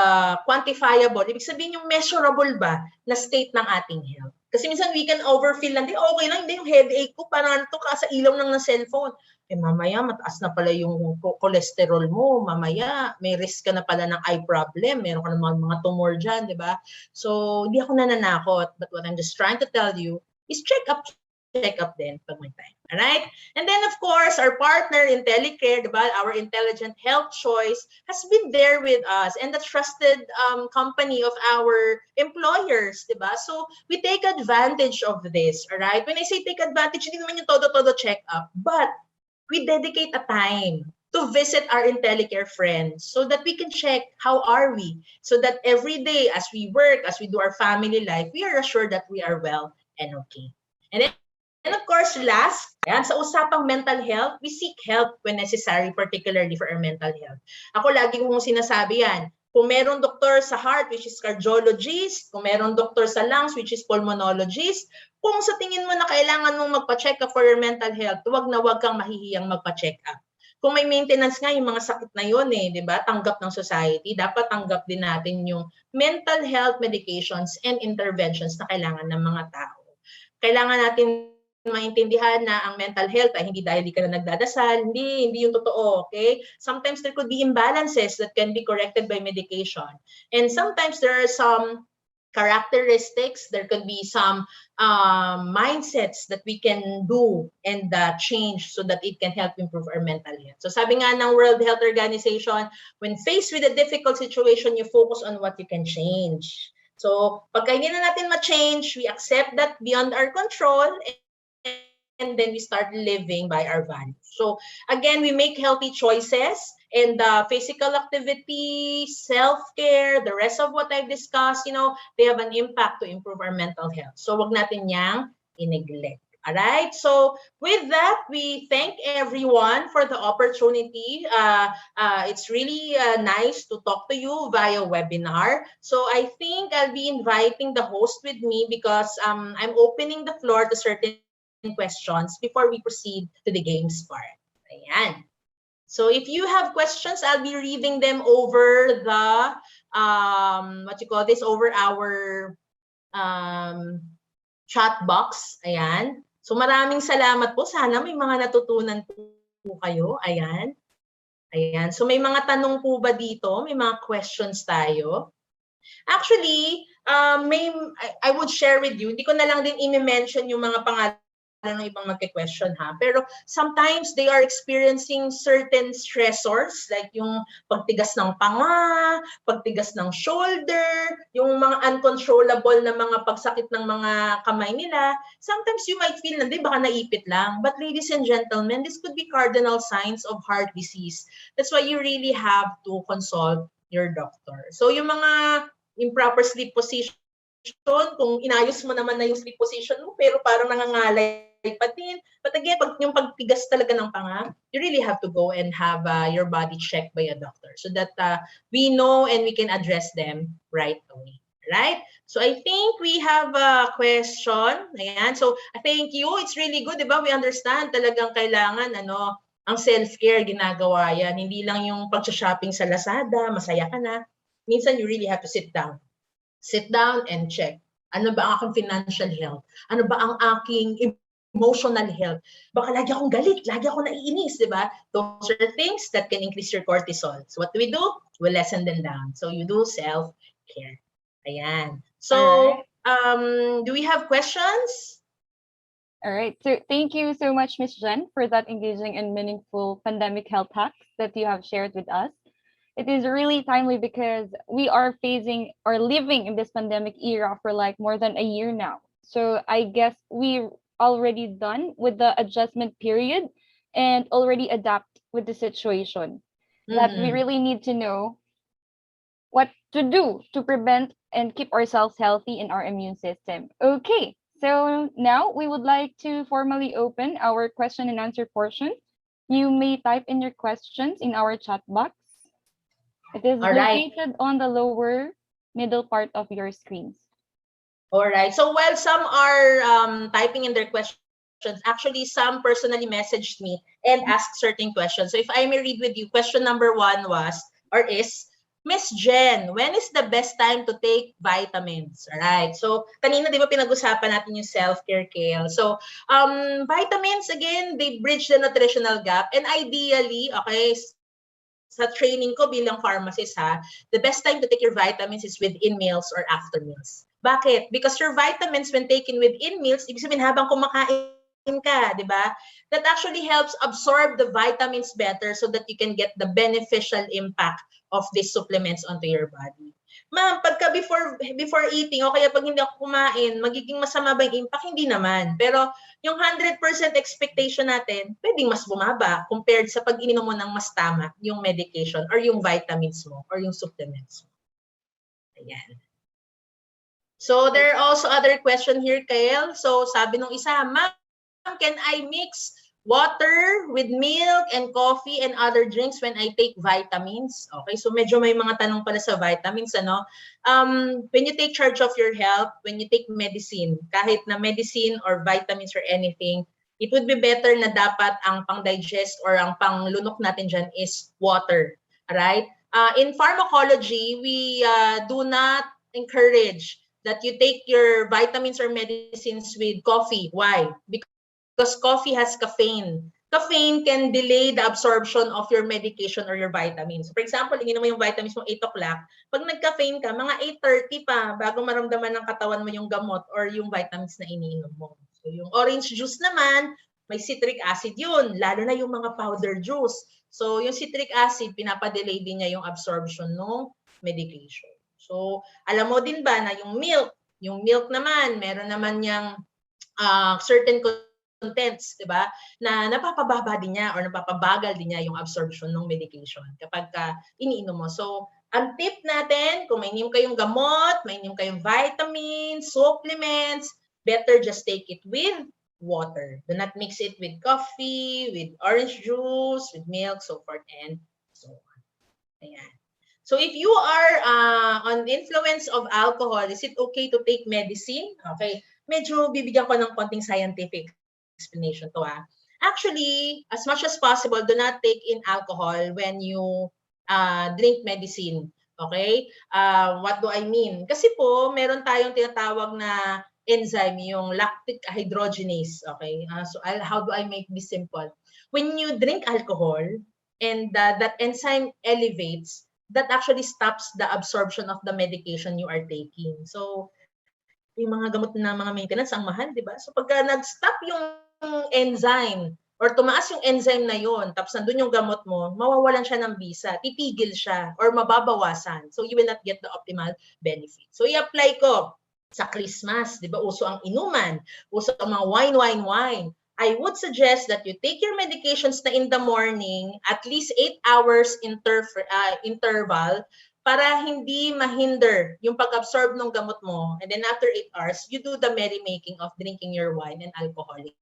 quantifiable, ibig sabihin yung measurable ba na state ng ating health. Kasi minsan we can overfeel lang, okay lang, hindi yung headache ko, parang ito ka sa ilaw ng cellphone. Eh mamaya, mataas na pala yung cholesterol mo, mamaya, may risk ka na pala ng eye problem, meron ka na mga tumor dyan, di ba? So, hindi ako nananakot, but what I'm just trying to tell you is check up din pag may time. Alright? And then, of course, our partner, Intellicare, diba? Our intelligent health choice, has been there with us and the trusted company of our employers. Diba? So, we take advantage of this. Alright? When I say take advantage, hindi naman yung todo-todo check-up. But, we dedicate a time to visit our Intellicare friends so that we can check how are we. So that every day, as we work, as we do our family life, we are assured that we are well and okay. And then, and of course, last, yan, sa usapang mental health, we seek help when necessary, particularly for our mental health. Ako lagi kong sinasabi yan, kung meron doktor sa heart, which is cardiologist, kung meron doktor sa lungs, which is pulmonologist, kung sa tingin mo na kailangan mong magpa-check up for your mental health, huwag kang mahihiyang magpa-check up. Kung may maintenance nga, yung mga sakit na yun di ba? Tanggap ng society, dapat tanggap din natin yung mental health medications and interventions na kailangan ng mga tao. Kailangan natin maintindihan na ang mental health ay hindi dahil di ka na nagdadasal, hindi yung totoo, okay? Sometimes there could be imbalances that can be corrected by medication. And sometimes there are some characteristics, there could be some mindsets that we can do and change so that it can help improve our mental health. So sabi nga ng World Health Organization, when faced with a difficult situation, you focus on what you can change. So pagka hindi na natin ma-change, we accept that beyond our control then we start living by our values. So again, we make healthy choices, and physical activity, self-care, the rest of what I've discussed, they have an impact to improve our mental health. So wag natin yang i-neglect. All right. So with that, we thank everyone for the opportunity. It's really nice to talk to you via webinar. So I think I'll be inviting the host with me because I'm opening the floor to certain questions before we proceed to the games part. Ayan. So if you have questions, I'll be reading them over the over our chat box. Ayan. So maraming salamat po. Sana may mga natutunan po kayo. Ayan. Ayan. So may mga tanong po ba dito? May mga questions tayo? Actually, I would share with you, hindi ko na lang din i-mention yung mga pangalan ng ibang magke-question ha. Pero sometimes they are experiencing certain stressors like yung pagtigas ng panga, pagtigas ng shoulder, yung mga uncontrollable na mga pagsakit ng mga kamay nila. Sometimes you might feel na, baka naipit lang. But ladies and gentlemen, this could be cardinal signs of heart disease. That's why you really have to consult your doctor. So yung mga improper sleep position, kung inayos mo naman na yung sleep position mo, pero parang nangangalay pa din. But again, yung pagtigas talaga ng panga, you really have to go and have your body checked by a doctor so that we know and we can address them right away. Right? So I think we have a question. Ayan. So thank you. It's really good, diba? We understand talagang kailangan ang self-care ginagawa yan. Hindi lang yung pag-shopping sa Lazada, masaya ka na. Minsan you really have to sit down. Sit down and check. Ano ba ang aking financial health? Ano ba ang aking emotional health? Baka lagi akong galit, lagi akong naiinis, di ba? Those are things that can increase your cortisol. So what do? We lessen them down. So you do self-care. Ayan. So, do we have questions?
All right. So thank you so much, Ms. Jen, for that engaging and meaningful pandemic health hacks that you have shared with us. It is really timely because we are facing or living in this pandemic era for like more than a year now. So I guess we already done with the adjustment period and already adapt with the situation. That we really need to know what to do to prevent and keep ourselves healthy in our immune system. Okay, so now we would like to formally open our question and answer portion. You may type in your questions in our chat box. It is located on the lower middle part of your screens.
All right. So while some are typing in their questions, actually some personally messaged me and asked certain questions. So if I may read with you, question number 1 is, Miss Jen, when is the best time to take vitamins? All right. So kanina di ba pinag-usapan natin yung self-care, Kale. So vitamins, again, they bridge the nutritional gap. And ideally, okay, sa training ko bilang pharmacist the best time to take your vitamins is within meals or after meals. Bakit? Because your vitamins when taken within meals, ibig sabihin habang kumakain ka, di ba? That actually helps absorb the vitamins better so that you can get the beneficial impact of these supplements onto your body. Ma'am, pagka before eating o kaya pag hindi ako kumain, magiging masama ba yung impact? Hindi naman. Pero yung 100% expectation natin, pwedeng mas bumaba compared sa pag ininom mo ng mas tama yung medication or yung vitamins mo or yung supplements mo. Ayan. So there are also other question here, Kyle. So sabi nung isa, ma'am, can I mix water with milk and coffee and other drinks when I take vitamins? Okay, so medyo may mga tanong pala sa vitamins, when you take charge of your health, when you take medicine, kahit na medicine or vitamins or anything, it would be better na dapat ang pang-digest or ang panglunok natin dyan is water. Alright? In pharmacology, we do not encourage that you take your vitamins or medicines with coffee. Why? Because coffee has caffeine. Caffeine can delay the absorption of your medication or your vitamins. For example, ininom mo yung vitamins mo 8 o'clock. Pag nag-caffeine ka, mga 8:30 pa bago maramdaman ng katawan mo yung gamot or yung vitamins na iniinom mo. So yung orange juice naman, may citric acid yun, lalo na yung mga powder juice. So yung citric acid, pinapadelay din niya yung absorption ng medication. So alam mo din ba na yung milk naman, meron naman yung certain contents, di ba? Na napapababa din niya or napapabagal din niya yung absorption ng medication kapag iniinom mo. So, ang tip natin, kung mainim kayong gamot, mainim kayong vitamins, supplements, better just take it with water. Do not mix it with coffee, with orange juice, with milk, so forth and so on. Ayan. So if you are on the influence of alcohol, is it okay to take medicine? Okay. Medyo bibigyan ko ng konting scientific explanation to. Actually, as much as possible, do not take in alcohol when you drink medicine. Okay? What do I mean? Kasi po, meron tayong tinatawag na enzyme, yung lactic hydrogenase. Okay? So how do I make this simple? When you drink alcohol and that enzyme elevates, that actually stops the absorption of the medication you are taking. So, yung mga gamot na mga maintenance, ang mahal, di ba? So, pagka nag-stop yung enzyme or tumaas yung enzyme na yon, tapos nandun yung gamot mo, mawawalan siya ng bisa, titigil siya, or mababawasan. So, you will not get the optimal benefit. So, i-apply ko sa Christmas, di ba? Uso ang inuman, uso ang mga wine. I would suggest that you take your medications na in the morning, at least 8 hours interval, para hindi mahinder yung pag-absorb ng gamot mo. And then after 8 hours, you do the merrymaking of drinking your wine and alcoholic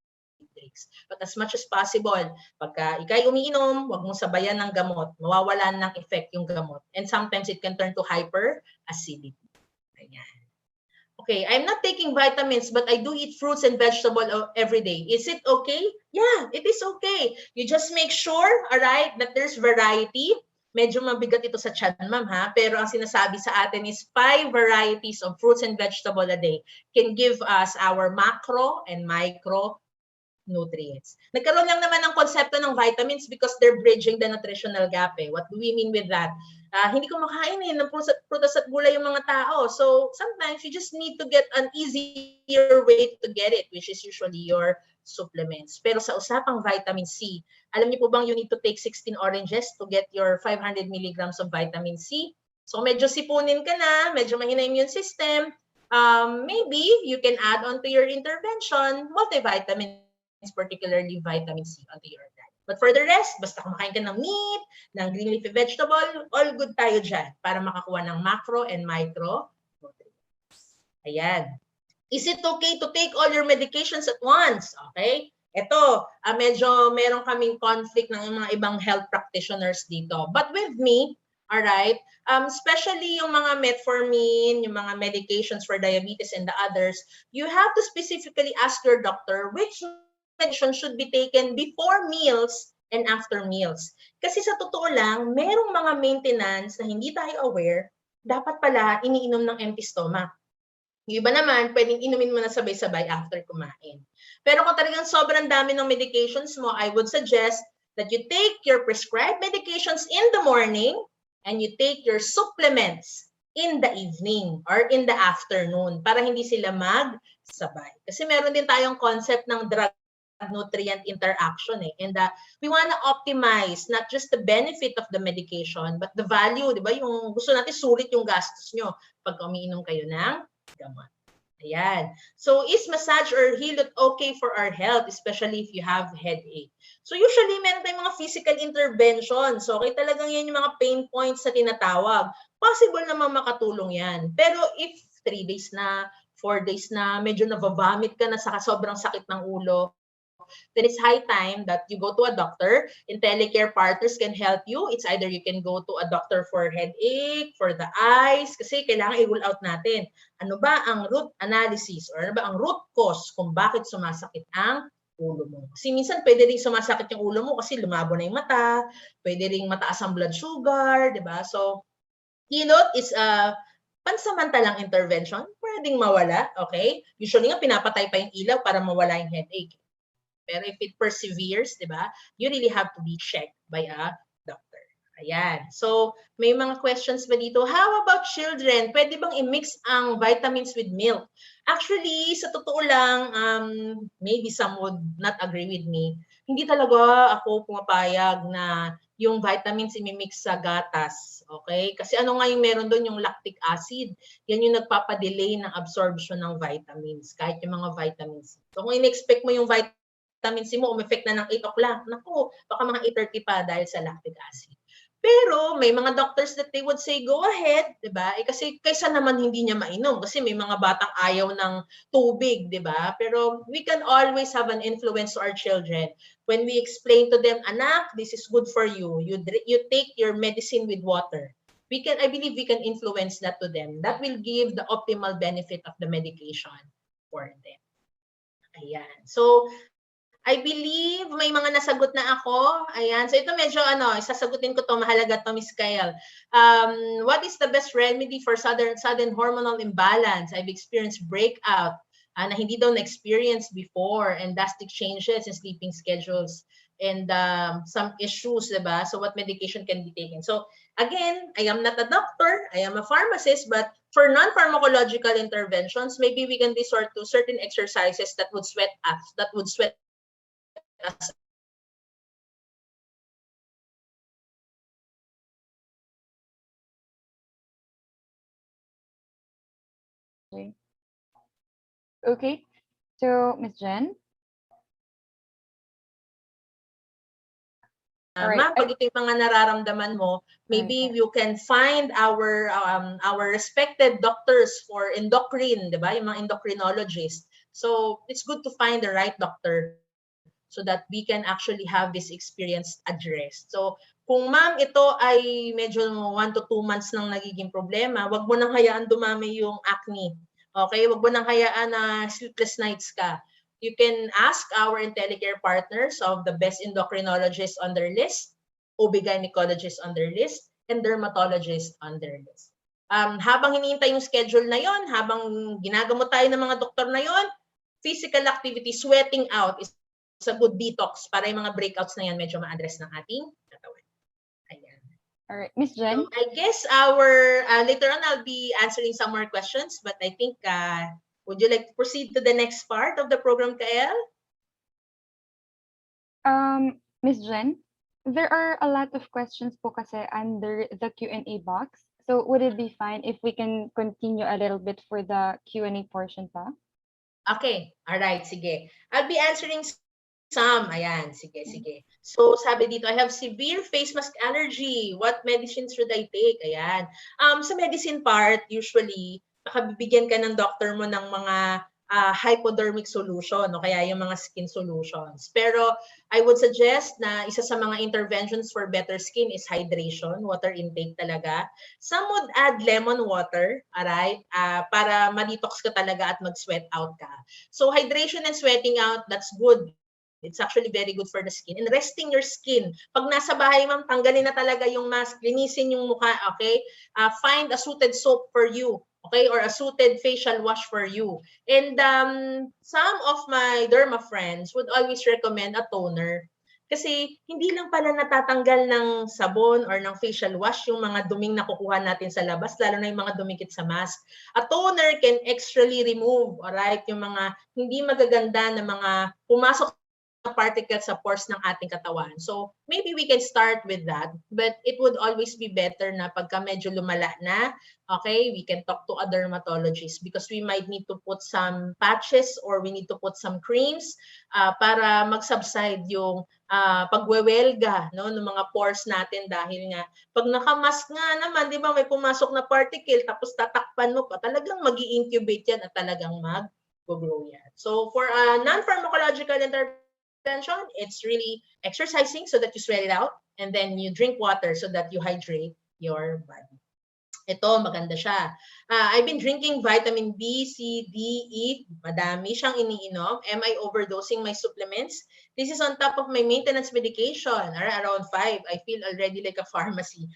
drinks. But as much as possible, pagka ikay umiinom, huwag mong sabayan ng gamot. Mawawalan ng effect yung gamot. And sometimes it can turn to hyperacidity. Ayan. Okay, I'm not taking vitamins, but I do eat fruits and vegetables every day. Is it okay? Yeah, it is okay. You just make sure, all right, that there's variety. Medyo mabigat ito sa tiyan, ma'am, ha? Pero ang sinasabi sa atin is 5 varieties of fruits and vegetables a day can give us our macro and micro nutrients. Nagkaroon lang naman ng konsepto ng vitamins because they're bridging the nutritional gap. What do we mean with that? Hindi ko makain ng prutas at gulay yung mga tao. So sometimes you just need to get an easier way to get it, which is usually your supplements. Pero sa usapang vitamin C, alam niyo po bang you need to take 16 oranges to get your 500 milligrams of vitamin C? So medyo sipunin ka na, medyo mahina yung immune system, maybe you can add on to your intervention multivitamins, particularly vitamin C onto your diet. But for the rest, basta kumakain ka ng meat, ng green leafy vegetable, all good tayo dyan para makakuha ng macro and micro nutrients. Ayan. Is it okay to take all your medications at once? Okay? Ito, medyo meron kaming conflict ng mga ibang health practitioners dito. But with me, alright, especially yung mga metformin, yung mga medications for diabetes and the others, you have to specifically ask your doctor which medication should be taken before meals and after meals. Kasi sa totoo lang, merong mga maintenance na hindi tayo aware, dapat pala iniinom ng empty stomach. Yung iba naman, pwedeng inumin mo na sabay-sabay after kumain. Pero kung talagang sobrang dami ng medications mo, I would suggest that you take your prescribed medications in the morning and you take your supplements in the evening or in the afternoon para hindi sila magsabay. Kasi meron din tayong concept ng drug nutrient interaction and we want to optimize not just the benefit of the medication but the value, di ba? Yung gusto natin sulit yung gastos nyo pag umiinom kayo ng gamot. Ayan. So, is massage or hilot okay for our health, especially if you have headache? So, usually, meron tayong mga physical interventions. So, okay talagang yan yung mga pain points na tinatawag. Possible naman makatulong yan. Pero if 3 days na, 4 days na, medyo navavomit ka na sa sobrang sakit ng ulo, then it's high time that you go to a doctor. Intellicare partners can help you. It's either you can go to a doctor for headache, for the eyes, kasi kailangan i-rule out natin. Ano ba ang root analysis or ano ba ang root cause kung bakit sumasakit ang ulo mo? Kasi minsan pwede rin sumasakit yung ulo mo kasi lumabo na yung mata, pwede rin mataas ang blood sugar, di ba? So, hilot is a pansamantalang intervention, pwedeng mawala, okay? Usually nga pinapatay pa yung ilaw para mawala yung headache. Pero if it perseveres, di ba, you really have to be checked by a doctor. Ayan. So, may mga questions ba dito? How about children? Pwede bang i-mix ang vitamins with milk? Actually, sa totoo lang, maybe some would not agree with me. Hindi talaga ako pumapayag na yung vitamins i-mix sa gatas. Okay? Kasi ano nga yung meron doon, yung lactic acid. Yan yung nagpapadelay ng absorption ng vitamins, kahit yung mga vitamins. So, kung in-expect mo yung vitamins vitamin C mo umeffect na ng 8 o'clock. Naku, baka mga 8:30 pa dahil sa lactic acid. Pero may mga doctors that they would say, go ahead, di ba? Kasi kaysa naman hindi niya mainom kasi may mga batang ayaw ng tubig, di ba? Pero we can always have an influence to our children when we explain to them, anak, this is good for you. You take your medicine with water. I believe we can influence that to them. That will give the optimal benefit of the medication for them. Ayan. So, I believe may mga nasagot na ako. Ayan. So ito medyo isasagutin ko to, mahalaga to, Miss Kyle. What is the best remedy for sudden hormonal imbalance? I've experienced breakout na hindi daw na-experience before, and drastic changes in sleeping schedules and some issues, diba? So what medication can be taken? So again, I am not a doctor, I am a pharmacist, but for non-pharmacological interventions, maybe we can resort to certain exercises that would sweat us,
Okay. So, Miss Jen?
Ma'am, pag ito yung mga nararamdaman mo, maybe you can find our respected doctors for endocrine, di ba? Yung mga endocrinologists. So, it's good to find the right doctor so that we can actually have this experience addressed. So, kung ma'am, ito ay medyo 1 to 2 months nang nagiging problema, wag mo nang hayaan dumami yung acne. Okay? Wag mo nang hayaan na sleepless nights ka. You can ask our Intellicare partners of the best endocrinologists on their list, OB-gynecologists on their list, and dermatologists on their list. Habang hinihintay yung schedule na yon, habang ginagamot tayo ng mga doktor na yon, physical activity, sweating out is a good detox para yung mga breakouts na yan medyo ma-address ng ating katawan. Ayan.
All right, Miss Jen?
So I guess later on I'll be answering some more questions, but I think would you like to proceed to the next part of the program, Kael?
Miss Jen, there are a lot of questions po kasi under the Q&A box. So would it be fine if we can continue a little bit for the Q&A portion pa?
Okay. All right. Sige. I'll be answering some. Ayan. Sige, sige. So, sabi dito, I have severe face mask allergy. What medicines should I take? Ayan. Sa medicine part, usually, makabibigyan ka ng doctor mo ng mga hypodermic solution o kaya yung mga skin solutions. Pero I would suggest na isa sa mga interventions for better skin is hydration, water intake talaga. Some would add lemon water, alright, para ma-detox ka talaga at mag-sweat out ka. So hydration and sweating out, that's good. It's actually very good for the skin. And resting your skin. Pag nasa bahay, ma'am, tanggalin na talaga yung mask, linisin yung mukha, okay? Find a suited soap for you. Okay, or a suited facial wash for you. And some of my derma friends would always recommend a toner. Kasi hindi lang pala natatanggal ng sabon or ng facial wash yung mga duming nakukuha natin sa labas, lalo na yung mga dumikit sa mask. A toner can extrally remove, alright, yung mga hindi magaganda na mga pumasok particles sa pores ng ating katawan. So, maybe we can start with that, but it would always be better na pagka medyo lumala na, okay, we can talk to a dermatologist because we might need to put some patches or we need to put some creams para mag-subside yung pagwewelga, no, ng mga pores natin dahil nga, pag nakamask nga naman, di ba, may pumasok na particle tapos tatakpan mo pa, talagang mag-i-incubate yan at talagang mag-grow yan. So, for a non-pharmacological intervention, it's really exercising so that you sweat it out, and then you drink water so that you hydrate your body. Ito, maganda siya. I've been drinking vitamin B, C, D, E. Madami siyang iniinom. Am I overdosing my supplements? This is on top of my maintenance medication, around 5. I feel already like a pharmacy.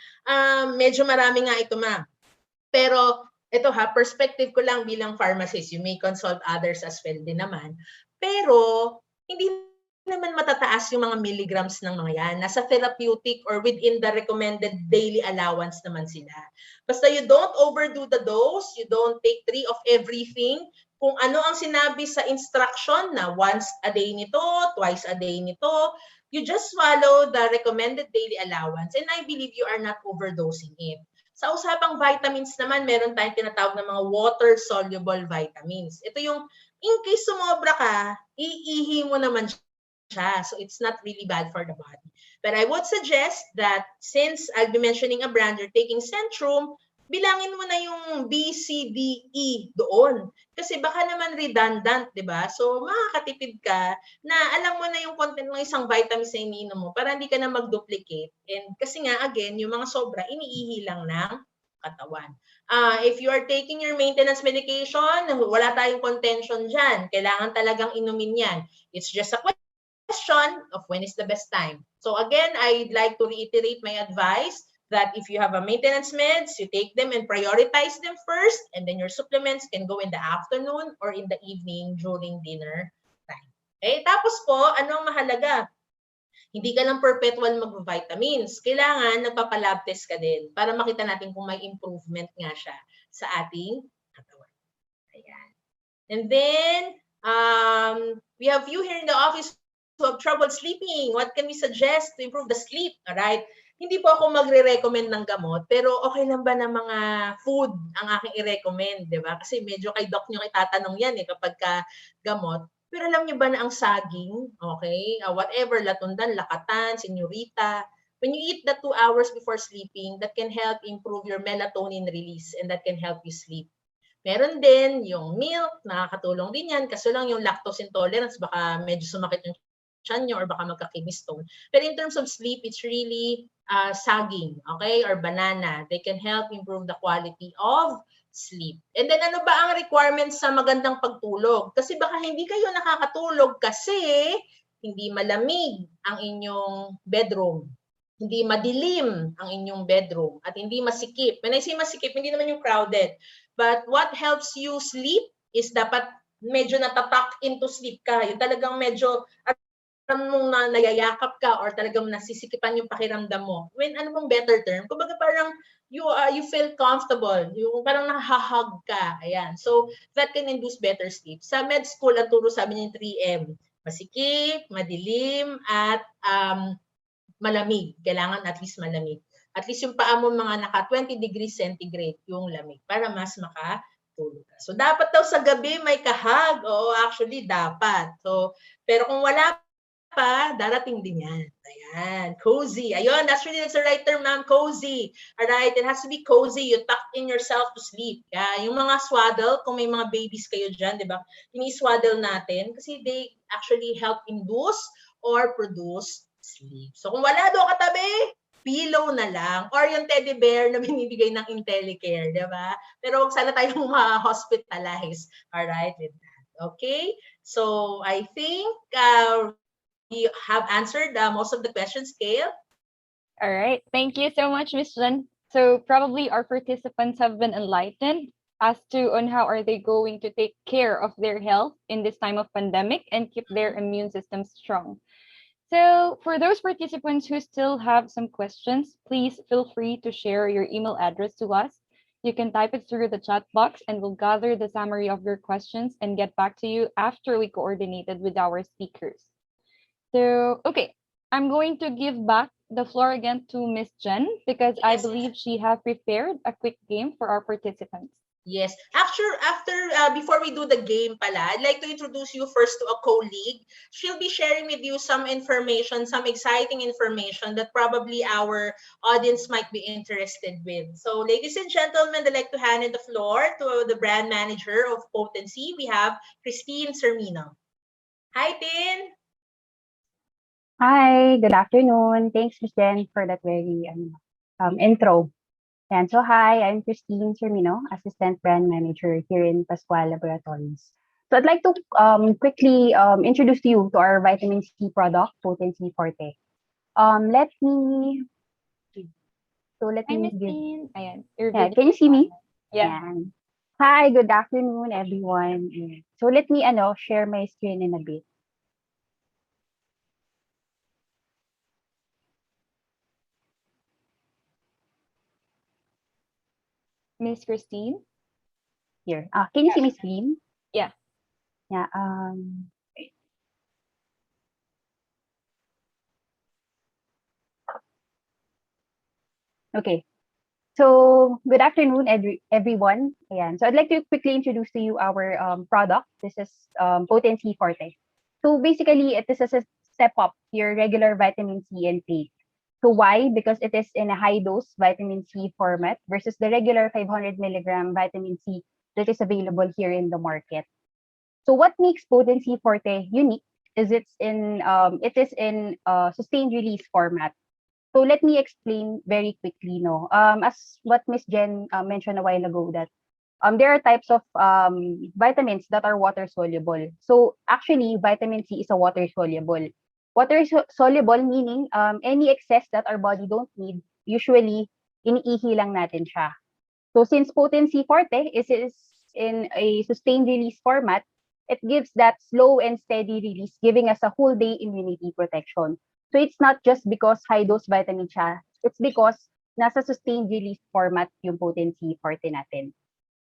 Medyo marami nga ito, ma'am. Pero ito perspective ko lang bilang pharmacist. You may consult others as well din naman. Pero hindi naman matataas yung mga milligrams ng mga yan. Nasa therapeutic or within the recommended daily allowance naman sila. Basta you don't overdo the dose, you don't take 3 of everything. Kung ano ang sinabi sa instruction na once a day nito, twice a day nito, you just follow the recommended daily allowance, and I believe you are not overdosing it. Sa usapang vitamins naman, meron tayong tinatawag na mga water-soluble vitamins. Ito yung, in case sumobra ka, iihi mo naman siya. So it's not really bad for the body. But I would suggest that since I'll be mentioning a brand, you're taking Centrum, bilangin mo na yung B, C, D, E doon. Kasi baka naman redundant, di ba? So makakatipid ka na alam mo na yung content ng isang vitamins na iniinom mo para hindi ka na mag-duplicate. And kasi nga, again, yung mga sobra, iniihi lang ng katawan. If you are taking your maintenance medication, wala tayong contention dyan. Kailangan talagang inumin yan. It's just a question of when is the best time. So again, I'd like to reiterate my advice that if you have a maintenance meds, you take them and prioritize them first, and then your supplements can go in the afternoon or in the evening during dinner time. Okay? Tapos po, anong mahalaga? Hindi ka lang perpetual mag-vitamins. Kailangan nagpapalab test ka din para makita natin kung may improvement nga siya sa ating katawan. Ayan. And then, we have you here in the office who have trouble sleeping. What can we suggest to improve the sleep? Alright? Hindi po ako magre-recommend ng gamot, pero okay lang ba ng mga food ang aking i-recommend, di ba? Kasi medyo kay doc nyo itatanong yan kapag ka gamot. Pero alam niyo ba na ang saging, okay, whatever, latundan, lakatan, senyorita, when you eat that 2 hours before sleeping, that can help improve your melatonin release and that can help you sleep. Meron din yung milk, nakakatulong din yan, kaso lang yung lactose intolerance, baka medyo sumakit yung tiyan nyo or baka magka-kidney stone. Pero in terms of sleep, it's really saging, okay, or banana. They can help improve the quality of sleep. And then ano ba ang requirements sa magandang pagtulog? Kasi baka hindi kayo nakakatulog kasi hindi malamig ang inyong bedroom. Hindi madilim ang inyong bedroom at hindi masikip. When I say masikip, hindi naman yung crowded. But what helps you sleep is dapat medyo natatak into sleep ka. Yung talagang medyo mong nayayakap ka or talagang nasisikipan yung pakiramdam mo. When ano mong better term, kumbaga parang you feel comfortable, yung parang nahahag ka. Ayan. So that can induce better sleep. Sa med school, ang turo sabi niya yung 3M. Masikip, madilim, at malamig. Kailangan at least malamig. At least yung paa mo mga naka 20 degrees centigrade yung lamig para mas makatulog ka. So dapat daw sa gabi may kahag. Oo, actually dapat. So, pero kung wala pa, darating din yan. Ayan, cozy. Ayun, that's the right term, ma'am, cozy. Alright, it has to be cozy. You tuck in yourself to sleep. Yeah, yung mga swaddle, kung may mga babies kayo dyan, di ba? Ini-swaddle natin kasi they actually help induce or produce sleep. So kung wala daw katabi, pillow na lang. Or yung teddy bear na binibigay ng Intellicare, di ba? Pero huwag sana tayong ma-hospitalize. Alright, with that. Okay? So I think you have answered most of the questions, Kale.
All right. Thank you so much, Ms. Jen. So probably our participants have been enlightened as to on how are they going to take care of their health in this time of pandemic and keep their immune system strong. So for those participants who still have some questions, please feel free to share your email address to us. You can type it through the chat box and we'll gather the summary of your questions and get back to you after we coordinated with our speakers. So, okay, I'm going to give back the floor again to Miss Jen because I believe she have prepared a quick game for our participants.
Yes. Before we do the game pala, I'd like to introduce you first to a colleague. She'll be sharing with you some information, some exciting information that probably our audience might be interested with. So, ladies and gentlemen, I'd like to hand in the floor to the brand manager of Potency. We have Christine Sermino. Hi, Tin.
Hi, good afternoon. Thanks, Ms. Jen, for that very intro. And so, hi, I'm Christine Sermino, Assistant Brand Manager here in Pascual Laboratories. So, I'd like to quickly introduce you to our vitamin C product, Potency Forte. Let me
Hi,
give.
Miss Jean. Ayan,
Yeah, can you see me?
Yeah.
Ayan. Hi, good afternoon, everyone. So, let me share my screen in a bit.
Miss Christine.
Here. Can you see my screen?
Yeah.
Yeah. Okay. So, good afternoon, everyone. Ayan. So, I'd like to quickly introduce to you our product. This is Potency Forte. So, basically, it is a step up your regular vitamin C intake. So why? Because it is in a high dose vitamin C format versus the regular 500 milligram vitamin C that is available here in the market. So what makes Potency Forte unique is it is in sustained release format. So let me explain very quickly. No, as what Miss Jen mentioned a while ago, that there are types of vitamins that are water soluble. So actually, vitamin C is a water soluble. Soluble meaning any excess that our body don't need, usually iniihi lang natin siya. So since Potency Forte is in a sustained release format, it gives that slow and steady release, giving us a whole day immunity protection. So it's not just because high dose vitamin siya, it's because nasa sustained release format yung Potency Forte natin.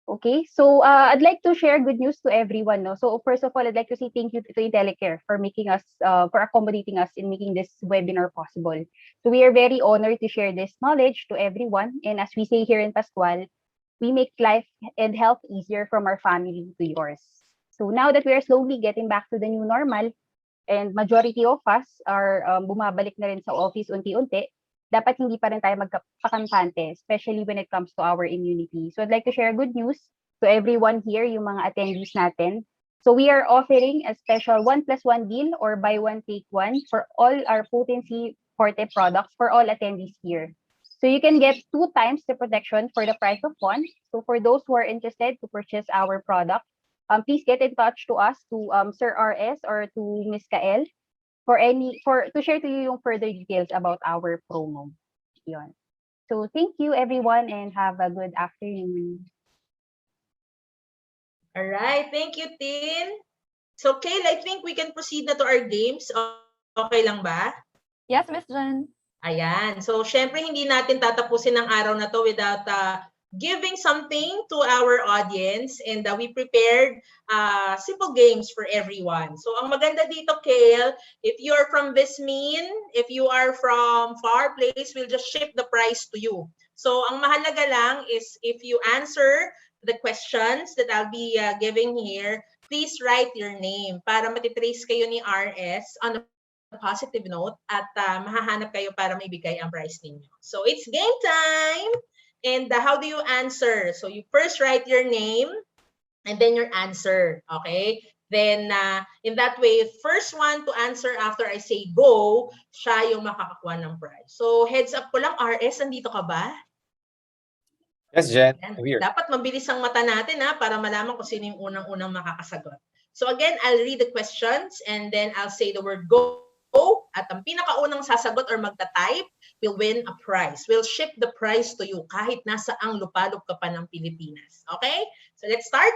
Okay, so I'd like to share good news to everyone. No? So first of all, I'd like to say thank you to Intellicare for making us, for accommodating us in making this webinar possible. So we are very honored to share this knowledge to everyone. And as we say here in Pascual, we make life and health easier from our family to yours. So now that we are slowly getting back to the new normal, and majority of us are bumabalik na rin sa office unti-unti, dapat hindi pa rin tayo magpakampante, especially when it comes to our immunity. So I'd like to share good news to everyone here, yung mga attendees natin. So we are offering a special 1+1 deal or buy one take one for all our Potency Forte products for all attendees here. So you can get 2 times the protection for the price of one. So for those who are interested to purchase our product, please get in touch to us, to Sir RS or to Miss Kael to share to you yung further details about our promo. Yun. So thank you everyone and have a good afternoon.
All right, thank you, Tin. So, Kayl, I think we can proceed na to our games. Okay lang ba?
Yes, Miss Jen.
Ayan. So, syempre, hindi natin tatapusin ang araw na to without giving something to our audience. And we prepared simple games for everyone. So, ang maganda dito, Kayl, if you're from Vismin, if you are from far place, we'll just ship the prize to you. So, ang mahalaga lang is if you answer the questions that I'll be giving here, please write your name para matitrace kayo ni RS on a positive note at mahahanap kayo para maibigay ang prize ninyo. So it's game time! And how do you answer? So you first write your name and then your answer, okay? Then in that way, first one to answer after I say go, siya yung makakakuha ng prize. So heads up ko lang, RS, nandito ka ba?
Yes, Jen.
Weird. Dapat mabilis ang mata natin para malaman kung sino yung unang-unang makakasagot. So again, I'll read the questions and then I'll say the word go. At ang pinakaunang sasagot or magta-type will win a prize. We'll ship the prize to you kahit nasa ang lupalop ka pa ng Pilipinas. Okay? So let's start.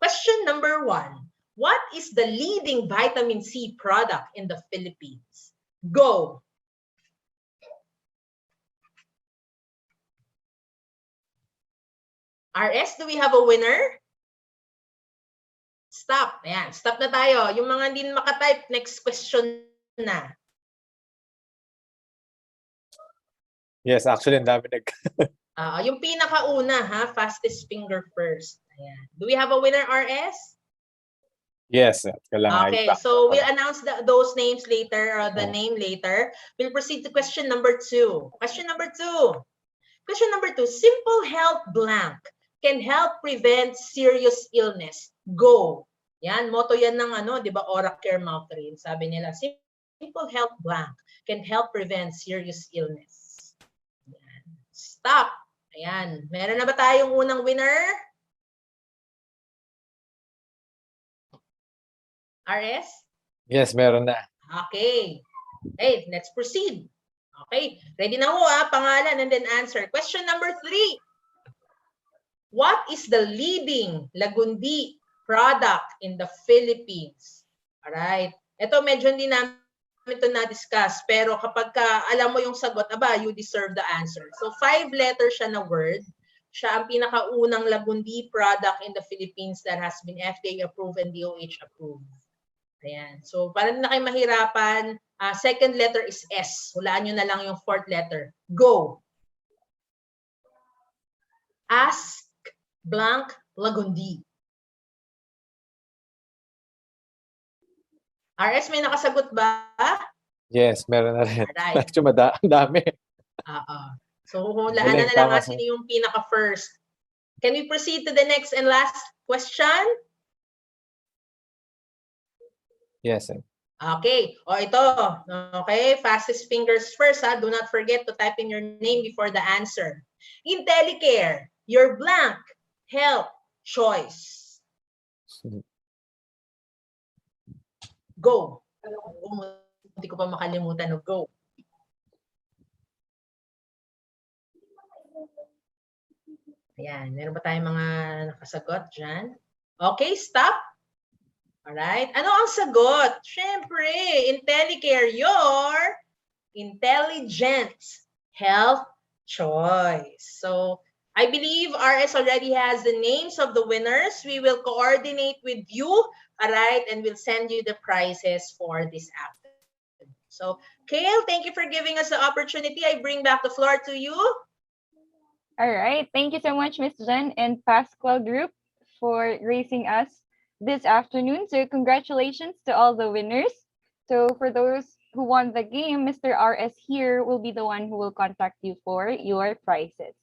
Question number 1. What is the leading vitamin C product in the Philippines? Go. RS, do we have a winner? Stop. Ayan, stop na tayo. Yung mga hindi makatype, next question na.
Yes, actually, ang dami
yung pinakauna, fastest finger first. Ayan. Do we have a winner, RS?
Yes.
Okay, so we'll announce those names later, or the name later. We'll proceed to question number 2. Question number 2. Question number 2, simple health blank can help prevent serious illness. Go. Yan, motto yan ng di ba, Oracare Maltrin. Sabi nila, simple health blank can help prevent serious illness. Yan. Stop. Ayan. Meron na ba tayong unang winner? RS?
Yes, meron na.
Okay. Hey, let's proceed. Okay. Ready na ho, pangalan and then answer. Question number 3. What is the leading lagundi product in the Philippines? Alright. Ito medyo hindi namin ito na-discuss. Pero kapag alam mo yung sagot, you deserve the answer. So 5 letters siya na word. Siya ang pinakaunang lagundi product in the Philippines that has been FDA approved and DOH approved. Ayan. So para na kayo mahirapan, second letter is S. Hulaan nyo na lang yung 4th letter. Go. Ask blank lagundi. RS, may nakasagot ba?
Yes, meron na rin.
Alright.
Medyo ang dami.
Oo. So, hulaan
Galing,
na lang
tama.
sino yung pinaka-first. Can we proceed to the next and last question?
Yes.
Okay. O ito. Okay. Fastest fingers first. Ha? Do not forget to type in your name before the answer. Intellicare. Your blank. Health. Choice. Go. Hindi ko pa makalimutan. Go. Ayan. Meron ba tayong mga nakasagot dyan? Okay. Stop. Alright. Ano ang sagot? Siyempre, Intellicare, your intelligent health choice. So, I believe RS already has the names of the winners. We will coordinate with you, alright, and we'll send you the prizes for this afternoon. So, Kale, thank you for giving us the opportunity. I bring back the floor to you.
All right. Thank you so much, Miss Jen and Pascual Group for gracing us this afternoon. So congratulations to all the winners. So for those who won the game, Mr. RS here will be the one who will contact you for your prizes.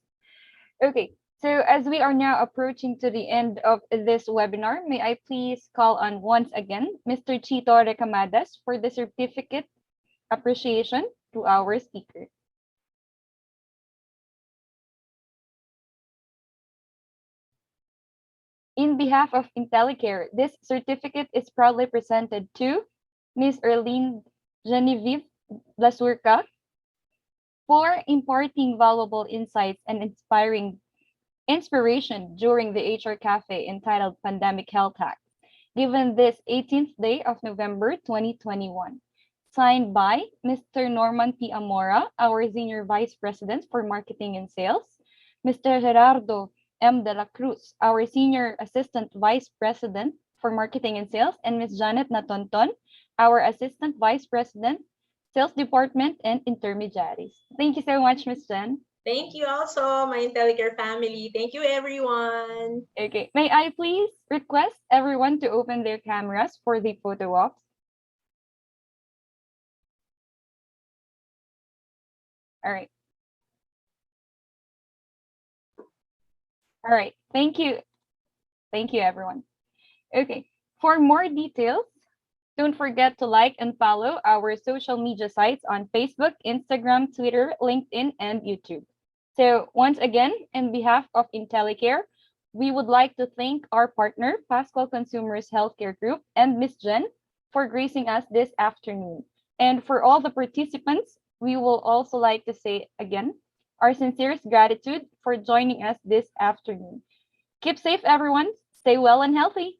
Okay. So as we are now approaching to the end of this webinar, may I please call on once again Mr. Chito Recamadas for the certificate appreciation to our speaker. In behalf of Intellicare, this certificate is proudly presented to Ms. Erlene Genevieve Lasurca for imparting valuable insights and inspiration during the HR Cafe entitled Pandemic Health Hack, given this 18th day of November 2021. Signed by Mr. Norman P. Amora, our Senior Vice President for Marketing and Sales, Mr. Gerardo M. De La Cruz, our Senior Assistant Vice President for Marketing and Sales, and Ms. Janet Natonton, our Assistant Vice President, Sales Department and Intermediaries. Thank you so much, Ms. Jen.
Thank you also, my Intellicare family. Thank you, everyone.
Okay, may I please request everyone to open their cameras for the photo ops? All right. All right, thank you. Thank you, everyone. Okay, for more details, don't forget to like and follow our social media sites on Facebook, Instagram, Twitter, LinkedIn, and YouTube. So once again, in behalf of Intellicare, we would like to thank our partner, Pascual Consumers Healthcare Group, and Ms. Jen for gracing us this afternoon. And for all the participants, we will also like to say again, our sincerest gratitude for joining us this afternoon. Keep safe, everyone. Stay well and healthy.